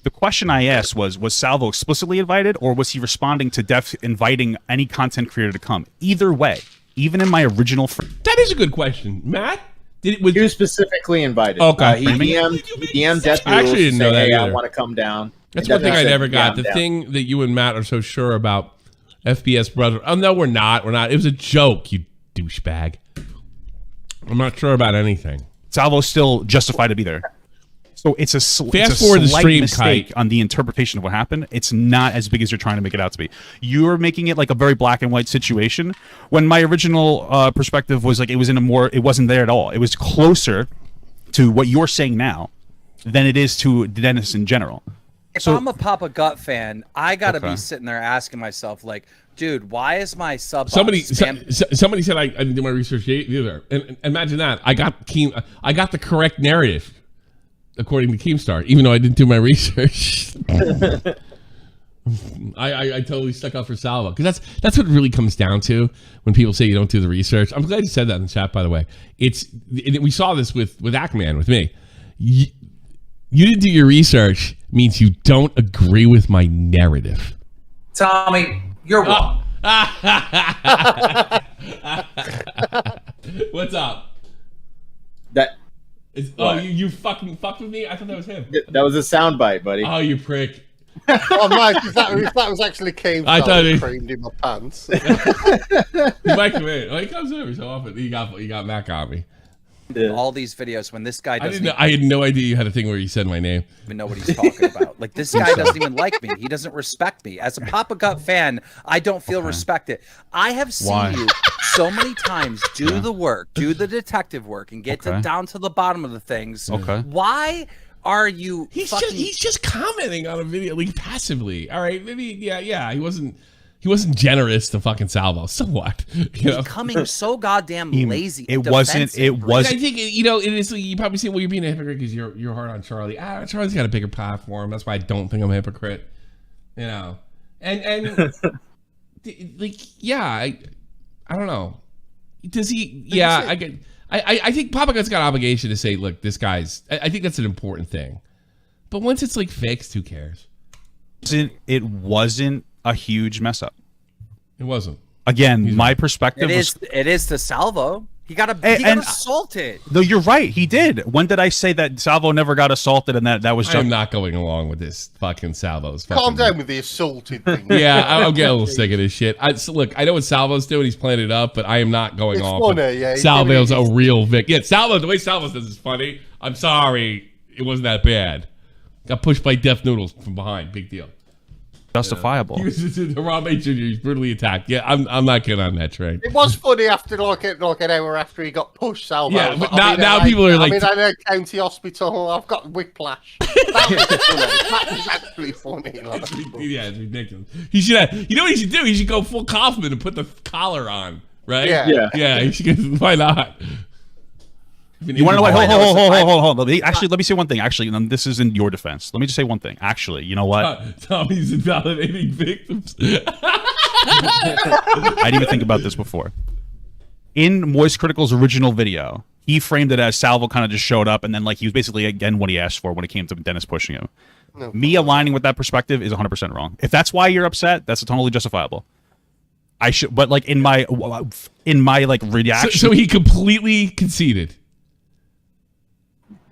The question I asked was Salvo explicitly invited or was he responding to Def inviting any content creator to come? Either way, even in my original... That is a good question. Matt? He was specifically invited. Okay. He DM'd Death Noodles. I actually didn't know that Hey, either. I want to come down. That's one thing I never got. The thing that you and Matt are so sure about, FBS brother. Oh, no, we're not. It was a joke, you douchebag. I'm not sure about anything. Salvo's still justified to be there. So it's a forward the stream mistake kite on the interpretation of what happened. It's not as big as you're trying to make it out to be. You're making it like a very black and white situation. When my original perspective was like it wasn't there at all. It was closer to what you're saying now than it is to Dennis in general. If I'm a Papa Gut fan, I gotta be sitting there asking myself, like, Dude, why is my sub somebody said I didn't do my research either. And imagine that. I got the correct narrative according to Keemstar, even though I didn't do my research. I totally stuck up for Salvo because that's what it really comes down to when people say you don't do the research. I'm glad you said that in the chat, by the way. We saw this with Ackman with me. You didn't do your research means you don't agree with my narrative. Tommy, you're wrong. What's up? You fucking fucked with me? I thought that was him. That was a soundbite, buddy. Oh, you prick. Oh, Mike, if that was actually Keemstar, I thought he creamed in my pants. He might come in. He comes in every so often. He got Mac on me. All these videos when this guy doesn't I had no idea you had a thing where you said my name. Even know what he's talking about. Like, this guy doesn't even like me. He doesn't respect me. As a Papa Gut fan, I don't feel respected. I have seen you so many times do the work, do the detective work, and get down to the bottom of the things. Why are you he's just commenting on a video, like, passively. All right, maybe yeah, he wasn't generous to fucking Salvo. So what? Becoming so goddamn lazy. It wasn't. I think it is. You probably say, well, you're being a hypocrite because you're hard on Charlie. Charlie's got a bigger platform. That's why I don't think I'm a hypocrite. And like, yeah, I don't know. Does he? Yeah, I get. I think Papa Gut's got an obligation to say, look, this guy's. I think that's an important thing. But once it's like fixed, who cares? It wasn't a huge mess up. It wasn't. Again, my perspective it is to Salvo. He got assaulted. No, you're right. He did. When did I say that Salvo never got assaulted and that was? I'm not going along with this fucking Salvo's. Calm down with the assaulted thing. Yeah, I'm getting a little sick of this shit. Look, I know what Salvo's doing. He's playing it up, but I am not going off. Funny, yeah, Salvo's a real Vic. Yeah, Salvo. The way Salvo says is funny. I'm sorry, it wasn't that bad. Got pushed by Def Noodles from behind. Big deal. Justifiable. He was Rob H. Jr. He's brutally attacked. Yeah, I'm not getting on that train. It was funny after like an hour after he got pushed, Salvo. Yeah, but now people are like, I know County Hospital. I've got whiplash. That was funny. That was actually funny. Like. Yeah, it's ridiculous. He should have. You know what he should do? He should go full Kaufman and put the collar on. Right? Yeah. He should. Why not? You want to know what? Hold. Actually, let me say one thing. Actually, this is in your defense. Let me just say one thing. Actually, you know what? Tommy's invalidating victims. I didn't even think about this before. In Moist Critical's original video, he framed it as Salvo kind of just showed up, and then like he was basically again what he asked for when it came to Dennis pushing him. No. Me aligning with that perspective is 100% wrong. If that's why you're upset, that's totally justifiable. I should, but like in my like reaction, so he completely conceded.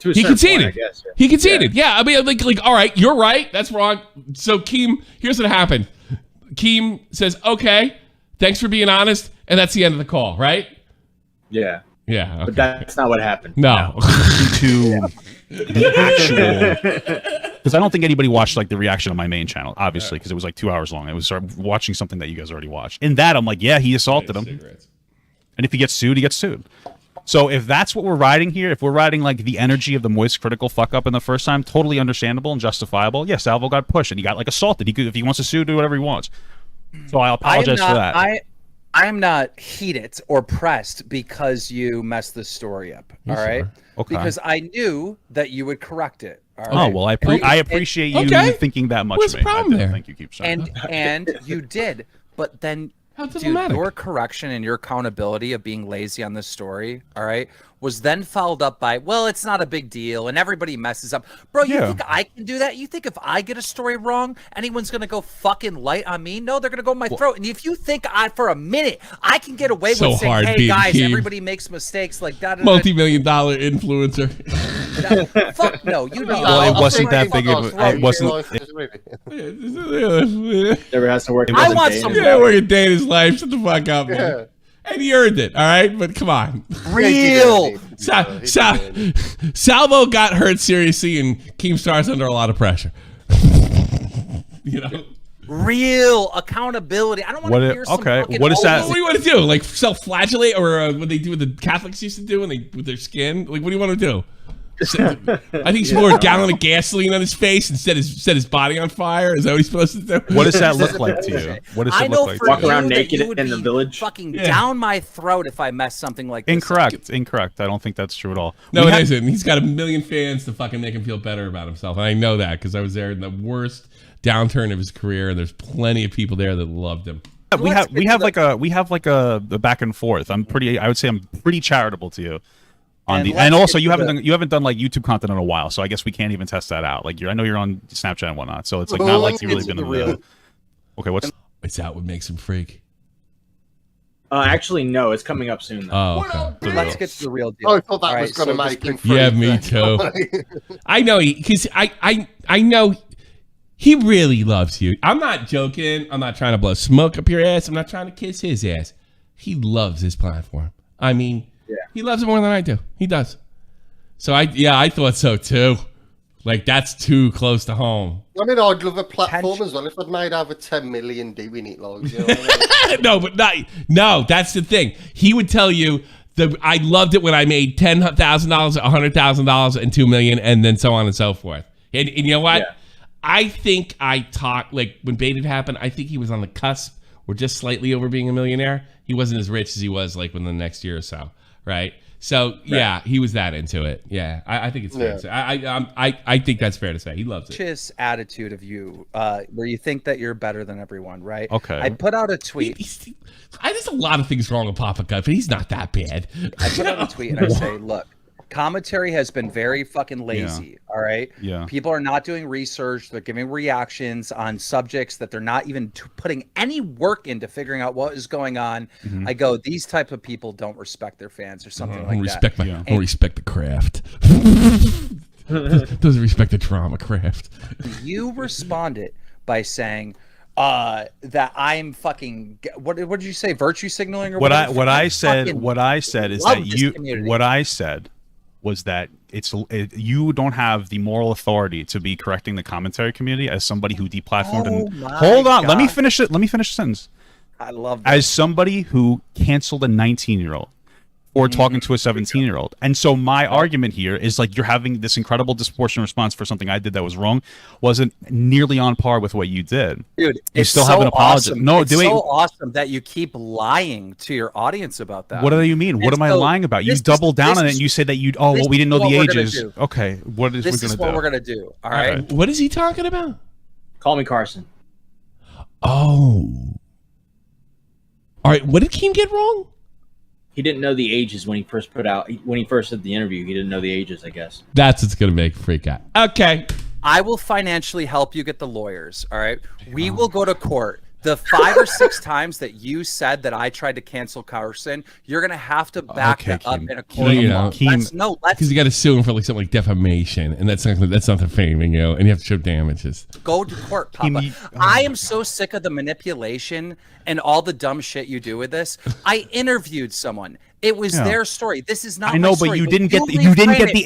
He conceded. Point, I guess, He conceded. Yeah. I mean, like, all right, you're right. That's wrong. So Keem, here's what happened. Keem says, "Okay, thanks for being honest," and that's the end of the call, right? Yeah. Yeah. Okay. But that's not what happened. No. The actual, because I don't think anybody watched like the reaction on my main channel, obviously, because it was like 2 hours long. I was watching something that you guys already watched. In that, I'm like, yeah, he assaulted him, and if he gets sued, he gets sued. So if that's what we're riding here, if we're riding like the energy of the Moist Critical fuck up in the first time, totally understandable and justifiable. Yeah, Salvo got pushed and he got like assaulted. He could, if he wants to sue, do whatever he wants. So I apologize for that. I am not heated or pressed because you messed the story up. All right, okay. Because I knew that you would correct it. All right? Oh well, I appreciate you thinking that much. What's the problem there? Thank you, Keemstar. And you did, but then. Dude, your correction and your accountability of being lazy on this story, all right, was then followed up by, well, it's not a big deal and everybody messes up. Bro, you think I can do that? You think if I get a story wrong, anyone's going to go fucking light on me? No, they're going to go in my throat. And if you think for a minute I can get away with saying, hey, guys, everybody makes mistakes like that. Multi-million-dollar influencer. Fuck no. You know. Well, it wasn't that big of a... It wasn't... Never has to work. I want some... Yeah, work a day in his life. Shut the fuck up, man. And he earned it, all right? But come on. Real. Salvo got hurt seriously, and Keemstar's under a lot of pressure. You know? Real accountability. I don't want to hear some what is that? What do you want to do? Like self-flagellate, or what they do, what the Catholics used to do when with their skin? Like, what do you want to do? I think he's more a gallon of gasoline on his face and set his body on fire. Is that what he's supposed to do? What does that look like to you? What does it look like? Walk around naked in the village. Fucking down my throat if I mess something like this. Incorrect. I don't think that's true at all. No, it isn't. He's got a million fans to fucking make him feel better about himself, and I know that because I was there in the worst downturn of his career, and there's plenty of people there that loved him. We have like a back and forth. I would say I'm pretty charitable to you. And also you haven't done like YouTube content in a while, so I guess we can't even test that out. Like I know you're on Snapchat and whatnot, so it's like not like you've really been in the. Okay, it's out what makes him freak. Actually, no, it's coming up soon. Though. Oh, okay. Let's get to the real deal. I thought that was going to make him freak. Yeah, me too. I know because I know he really loves you. I'm not joking. I'm not trying to blow smoke up your ass. I'm not trying to kiss his ass. He loves his platform. I mean. Yeah. He loves it more than I do. He does. So I thought so too. Like that's too close to home. I mean, I'd love a platform as well if I'd made over 10 million doing it. Like, you know what I mean? No, that's the thing. He would tell you I loved it when I made $10,000, $100,000, and $2 million, and then so on and so forth. And you know what? Yeah. I think I talked like when Baited happened. I think he was on the cusp or just slightly over being a millionaire. He wasn't as rich as he was like within the next year or so. Right. So yeah, he was that into it. Yeah, I think it's fair to say. I think that's fair to say. He loves it. This attitude of you, where you think that you're better than everyone, right? Okay. I put out a tweet. There's a lot of things wrong with Papa Gut, but he's not that bad. I put out a tweet and I say, look, commentary has been very fucking lazy. All right. Yeah. People are not doing research. They're giving reactions on subjects that they're not even putting any work into figuring out what is going on. Mm-hmm. I go, these type of people don't respect their fans or something like that. I don't respect the craft. Doesn't respect the drama craft. You responded by saying that I'm fucking what did you say? Virtue signaling or what I said is that what I said was that you don't have the moral authority to be correcting the commentary community as somebody who deplatformed. Hold on, let me finish it. Let me finish the sentence. I love that. As somebody who canceled a 19-year-old or talking to a 17-year-old. And so my argument here is like you're having this incredible disproportionate response for something I did that was wrong, wasn't nearly on par with what you did. Dude, you still haven't apologized. Awesome. No, it's so awesome that you keep lying to your audience about that. What do you mean? What am I lying about? You double down on it and you say that we didn't know the ages. Okay, what is this is what we're gonna do. All right. What is he talking about? Call me Carson. Oh. All right, what did Keem get wrong? He didn't know the ages when he first did the interview. He didn't know the ages, I guess. That's what's gonna make freak out. Okay. I will financially help you get the lawyers. All right. We will go to court. The 5 or 6 times that you said that I tried to cancel Carson, you're gonna have to back that up in a court. Because you got to sue him for like something like defamation, and that's not defaming you, and you have to show damages. Go to court, Papa. I am so sick of the manipulation and all the dumb shit you do with this. I interviewed someone. It was their story. This is not. I know, but you didn't get the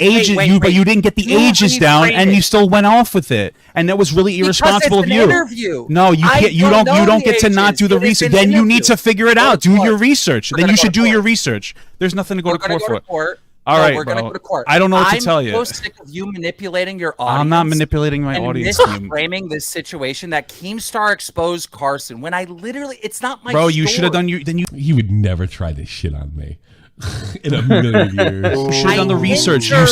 ages. But you didn't get the ages down, and you still went off with it, and that was really irresponsible of you. Interview. No, you can't. You don't get to not do the research. Then you need to figure it out. Do your research. Then you should do your research. There's nothing to go to court for. All right, we're going to go to court. I don't know what to tell you. I'm so sick of you manipulating your audience. I'm not manipulating my audience. Framing this situation that Keemstar exposed Carson when I literally, it's not my Bro, story. You should have done He would never try this shit on me. In a million years. You should have done the research. You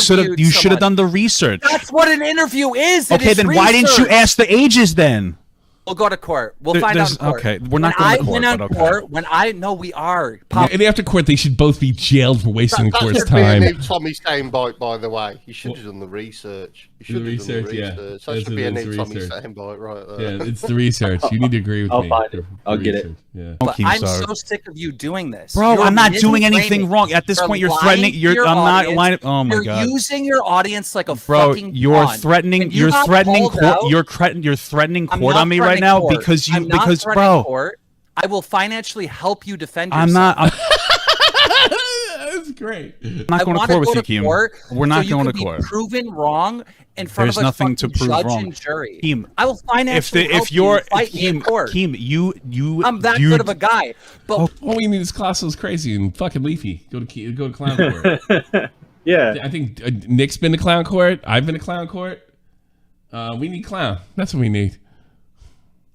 should have done the research. That's what an interview is. Okay, then why didn't you ask the ages then? We'll go to court. We'll find out in court. Okay, we're not going to court. We are. And after court, they should both be jailed for wasting the court's time. That's Tommy Steinbite, by the way. You should have done the research. You should have done the research. That should be a new Tommy Steinbite right there. Yeah, it's the research. You need to agree with me. I'll find it. I'll get it. Yeah. I'm so sick of you doing this. Bro, I'm not doing anything wrong. At this point, you're threatening. I'm not lying. Oh my God. You're using your audience like a fucking pawn. You're threatening. You're threatening court on me right now because you. I'm not threatening court. I will financially help you defend yourself. That's great. I'm not going to court with you, Keem. We're not going to court. Proven wrong in front of a nothing to prove judge wrong. And jury. Keem, I will financially help you fight me in court. Keem, I'm that good of a guy. But all you need is Colossal's crazy and fucking Leafy. Go to clown court. Yeah. I think Nick's been to clown court. I've been to clown court. We need clown. That's what we need.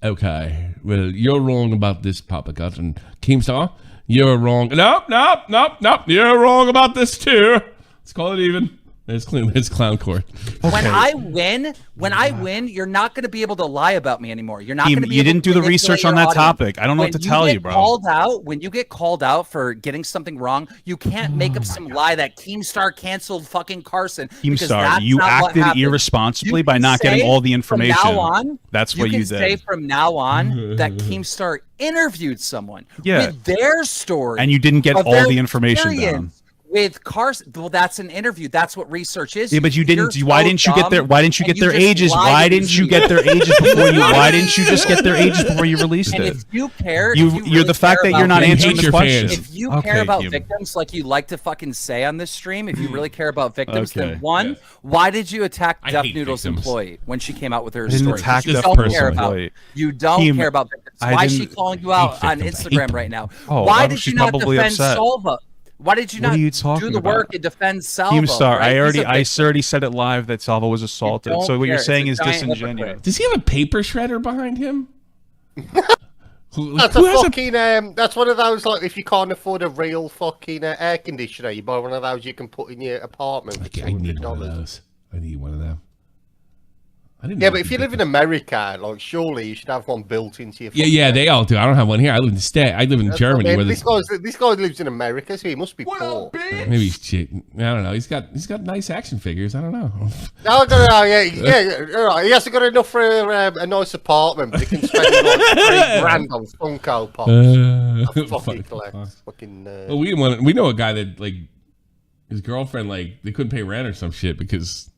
Okay. Well, you're wrong about this, Papa Gut. And Keemstar, you're wrong. Nope. You're wrong about this, too. Let's call it even. It's clown court. Okay. When I win, you're not going to be able to lie about me anymore. You're not going to be. You didn't do the research on that topic. I don't know what to tell you, bro. When you get called out for getting something wrong, you can't make up some lie that Keemstar canceled fucking Carson. Keemstar, you acted irresponsibly by not getting all the information. From now on, that's what you did. You can say from now on that Keemstar interviewed someone with their story, and you didn't get all the information down. With Carson, well, that's an interview. That's what research is. Yeah, but you didn't. Why didn't you get their? Why didn't you get their ages? Why didn't you get their ages before you? Why didn't you just get their ages before you released it? If you care, you're the fact that you're not answering the question. If you care about victims, like you like to fucking say on this stream, if you really care about victims, then why did you attack Duff Noodles' employee when she came out with her story? You don't care about victims. Why is she calling you out on Instagram right now? Why did you not defend Salva? Why did you not do the work and defend Salvo? Keemstar, I already said it live that Salvo was assaulted. So what you're saying is disingenuous. Does he have a paper shredder behind him? That's a fucking that's one of those, like, if you can't afford a real fucking air conditioner, you buy one of those you can put in your apartment. I need one of those. I need one of them. Yeah, but if you live in America, like, surely you should have one built into your. Yeah, they all do. I don't have one here. I live in I live in Germany. Where this guy lives in America, so he must be poor. Maybe he's cheating. I don't know. He's got nice action figures. I don't know. I don't know. Yeah. He hasn't got enough for a nice apartment, but he can spend like $3,000 on Funko Pops. Fucking. Well, we know a guy that, like, his girlfriend, like, they couldn't pay rent or some shit because.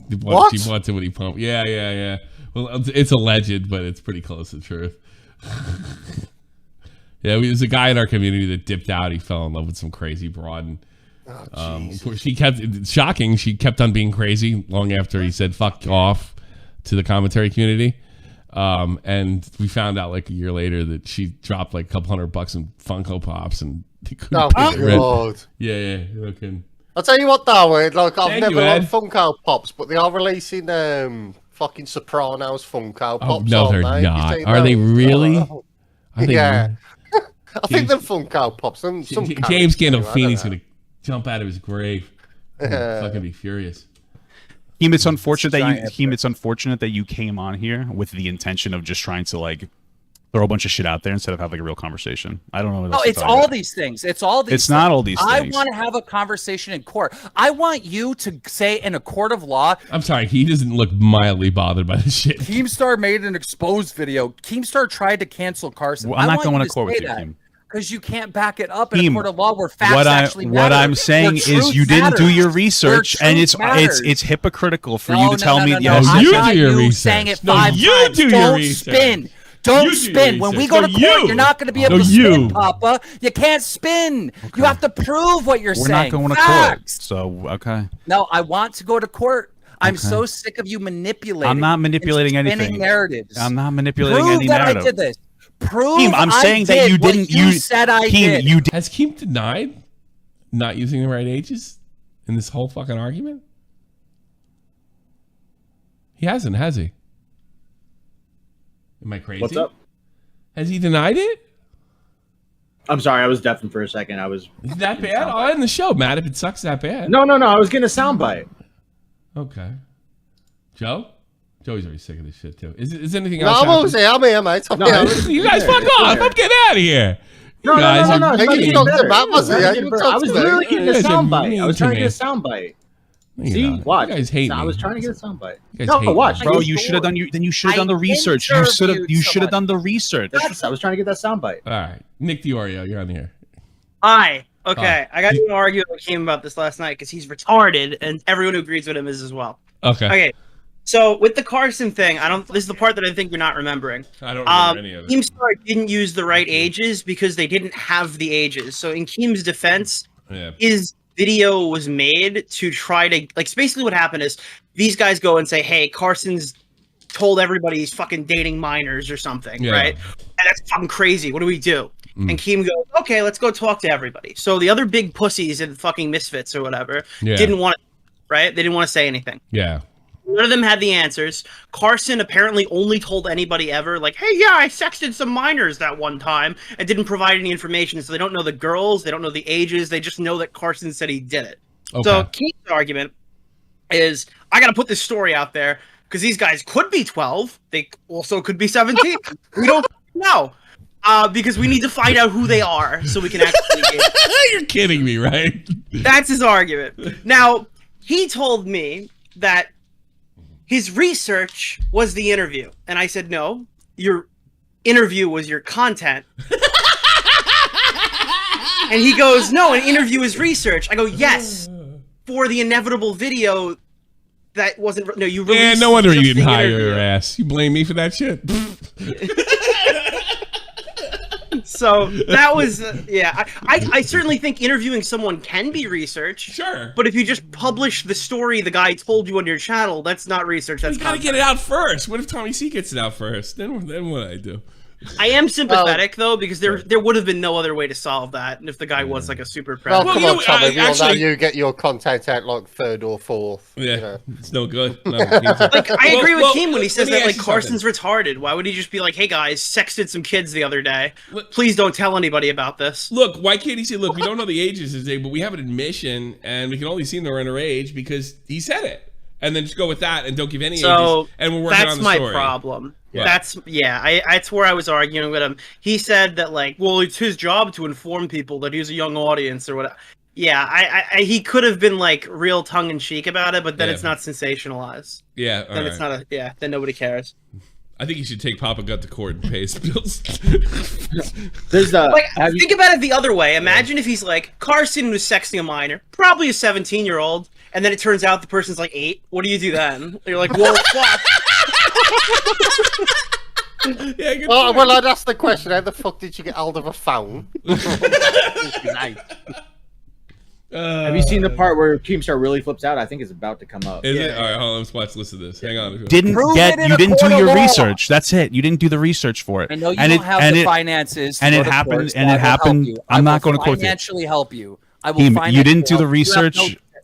She bought too many pumps. Yeah. Well, it's alleged, but it's pretty close to the truth. Yeah, there's a guy in our community that dipped out. He fell in love with some crazy broad. And, of course, she kept on being crazy long after he said "fuck off" to the commentary community. And we found out like a year later that she dropped like a couple $100 in Funko Pops, and they couldn't pay the rent. Yeah. Okay. I'll tell you what, though, like, I've never liked Funko Pops, but they are releasing fucking Sopranos Funko Pops. Oh, no, they're not. Are they really? I think they're Funko Pops. James Gandolfini's going to jump out of his grave. Fucking be furious. It's unfortunate that you came on here with the intention of just trying to, like, throw a bunch of shit out there instead of having a real conversation. I don't know what else it's all these things. It's all these It's not all these things. I want to have a conversation in court. I want you to say in a court of law. I'm sorry, he doesn't look mildly bothered by this shit. Keemstar made an exposed video. Keemstar tried to cancel Carson. Well, I'm not going to court with you, Keem. Because you can't back it up in a court of law where facts actually matter. What I'm saying is you didn't do your research, and it's hypocritical for you to tell me. No, you do your research. You do your research. Don't spin. When we go to court, you're not going to be able to spin, Papa. You can't spin. Okay. You have to prove what you're saying. We're not going to court. So, okay. No, I want to go to court. I'm so sick of you manipulating. I'm not manipulating anything. Narratives. I'm not manipulating any narrative. I did this. Prove Keem, I'm saying that you didn't. You said I did. Has Keem denied not using the right ages in this whole fucking argument? He hasn't, has he? Am I crazy? What's up? Has he denied it? I'm sorry, I was deafened for a second. Is that bad? I'll end the show, Matt, if it sucks that bad. No. I was getting a soundbite. Okay. Joe? Joey's already sick of this shit, too. Is anything else? No, I'm here, mate. You guys fuck off. I'm getting out of here. No. I was literally getting a soundbite. I was trying to get a soundbite. See, watch. You guys hate me. I was trying to get a soundbite. Watch, bro. You should have done. You should have done the research. You should have done the research. I was trying to get that soundbite. All right, Nick DiOrio, you're on the air. Hi. Okay, I got to argue with Keem about this last night because he's retarded, and everyone who agrees with him is as well. Okay. So with the Carson thing, this is the part that I think you're not remembering. I don't remember any of it. Keemstar didn't use the right ages because they didn't have the ages. So in Keem's defense, his video was made to try to, like, basically what happened is these guys go and say, hey, Carson's told everybody he's fucking dating minors or something, right? that's fucking crazy. What do we do? And Keem goes, okay, let's go talk to everybody. So the other big pussies and fucking misfits or whatever didn't want to, right? They didn't want to say anything. Yeah. None of them had the answers. Carson apparently only told anybody ever, like, hey, yeah, I sexted some minors that one time, and didn't provide any information. So they don't know the girls, they don't know the ages, they just know that Carson said he did it. Okay. So Keem's argument is, I got to put this story out there, because these guys could be 12. They also could be 17. We don't know. Because we need to find out who they are so we can actually get You're kidding me, right? That's his argument. Now, he told me that his research was the interview. And I said, no, your interview was your content. And he goes, no, an interview is research. I go, yes, for the inevitable video that wasn't... No, you released... Yeah, no wonder you didn't hire your ass. You blame me for that shit? So that was, I certainly think interviewing someone can be research. Sure. But if you just publish the story the guy told you on your channel, that's not research. That's you gotta get it out first. What if Tommy C gets it out first? Then what do I do? I am sympathetic though, because there would have been no other way to solve that, and if the guy was like a super predator. Well, come on, Tommy. We all know you get your content out like third or fourth. Yeah, you know. It's no good. No, like I agree with Keem when he says that like Carson's retarded. Why would he just be like, "Hey guys, sexted some kids the other day. Please don't tell anybody about this." Look, why can't he say, "Look, we don't know the ages today, but we have an admission, and we can only see they're underage because he said it," and then just go with that and don't give any ages. And we're working on the story. That's my problem. Yeah. That's where I was arguing with him. He said that like, well, it's his job to inform people that he's a young audience or whatever. Yeah, he could have been like real tongue in cheek about it, but then it's not sensationalized. Yeah, then it's not then nobody cares. I think you should take Papa Gut to court and pay his bills. There's think about it the other way. Imagine if he's like, Carson was sexting a minor, probably a 17-year-old, and then it turns out the person's like 8. What do you do then? You're like, well, fuck. Well, I'd ask the question: how the fuck did you get hold of a phone? Have you seen the part where Keemstar really flips out? I think it's about to come up. Is it? All right, hold on. Let's watch. Listen to this. Hang on. You didn't do your research. That's it. You didn't do the research for it. I know you don't have the finances. And it happened. And it happened. I'm not going to quote you. Financially help you. I will. You didn't do the research.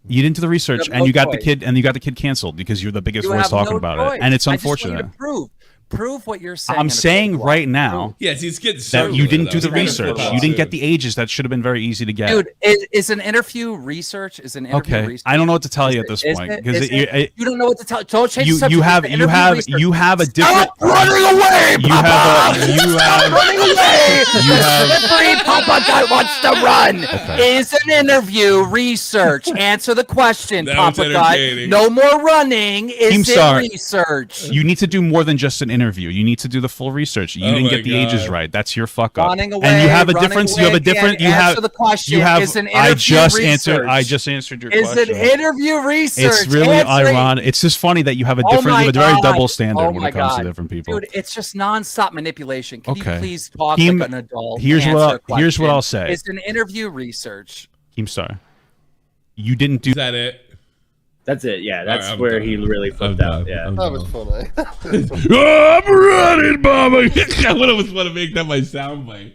You didn't do the research, and you got the kid, canceled because you're the biggest voice talking about it, and it's unfortunate. Prove what you're saying. I'm saying right now, he's getting that you didn't do the research. You didn't get the ages that should have been very easy to get. Dude, is an interview research? Research? I don't know what to tell you at this point because you don't know what to tell. Don't change the subject. You have a different. Stop running away, Slippery Papa Guy wants to run. Okay. Is an interview research? Answer the question, Papa Guy. No more running. Is it research? You need to do more than just an interview. You need to do the full research. You didn't get the ages right. That's your fuck up. Running away, and you have a difference. You have a different. You have. Answer the question. You have. Is an I just research? answered your question. Is an interview research? It's really ironic. It's just funny that you have a different. You have a very double standard when it comes to different people. Dude, it's just nonstop manipulation. Can you please talk like an adult? Here's what I'll say. It's an interview research. Keemstar, you didn't do that. That's it. Yeah, that's where he really flipped out. Yeah, that was funny. I'm running, Mama. I would want to make that my soundbite.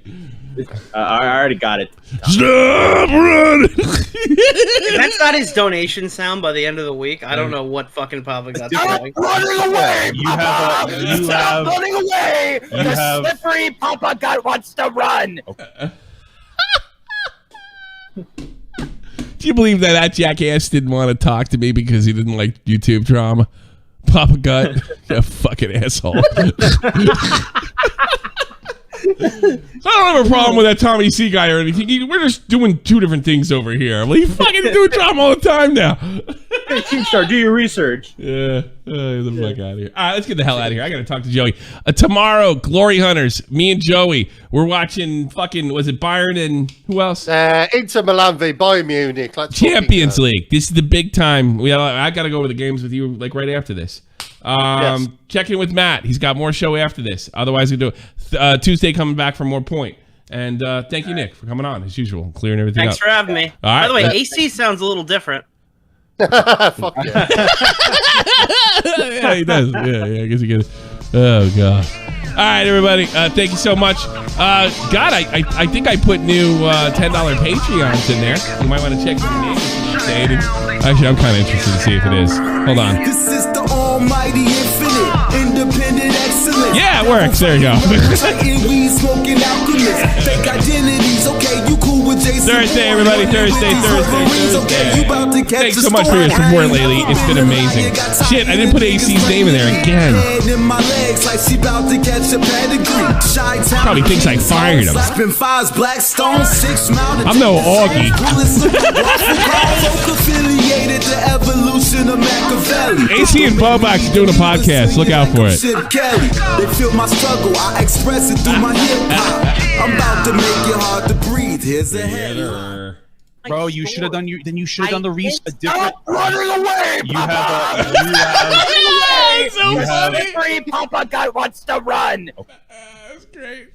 I already got it. Stop running. If that's not his donation sound by the end of the week, I don't know what fucking Papa got doing. Running away, Stop running away. The slippery Papa God wants to run. Okay. Do you believe that jackass didn't want to talk to me because he didn't like YouTube drama? Papa Gut, you fucking asshole. I don't have a problem with that Tommy C guy or anything. We're just doing two different things over here. Well, you fucking do drama all the time now. Hey, Keemstar, do your research. Yeah. Get the fuck out of here. All right, let's get the hell out of here. I got to talk to Joey. Tomorrow, Glory Hunters, me and Joey, we're watching fucking, was it Bayern and who else? Inter Milan v Bayern Munich. Champions League. This is the big time. I got to go over the games with you like right after this. Yes. Check in with Matt. He's got more show after this. Otherwise, we do it. Tuesday coming back for more point. And thank you, Nick, for coming on as usual, clearing everything Thanks up. for having me. All right. By the way, AC sounds a little different. Fuck yeah. Yeah, he does. Yeah, I guess he gets it. Oh, God. right, everybody. Thank you so much. God, I think I put new $10 Patreons in there. You might want to check your name updated. Actually, I'm kind of interested to see if it is. Hold on. This is the almighty infinite, independent excellence. Yeah, it works. There you go. Thursday, everybody. Thursday. Thanks so much for your support lately. It's been amazing. Shit, I didn't put AC's name in there again. Probably thinks I fired him. I'm no Augie. AC and Bobox are doing a podcast. Look out for it. They feel my struggle. I express it through my hip hop. I'm about to make it hard to breathe. Here's a header. Bro, you should have done you should have done the research. Stop running away, Papa! Papa God wants to run. That's great.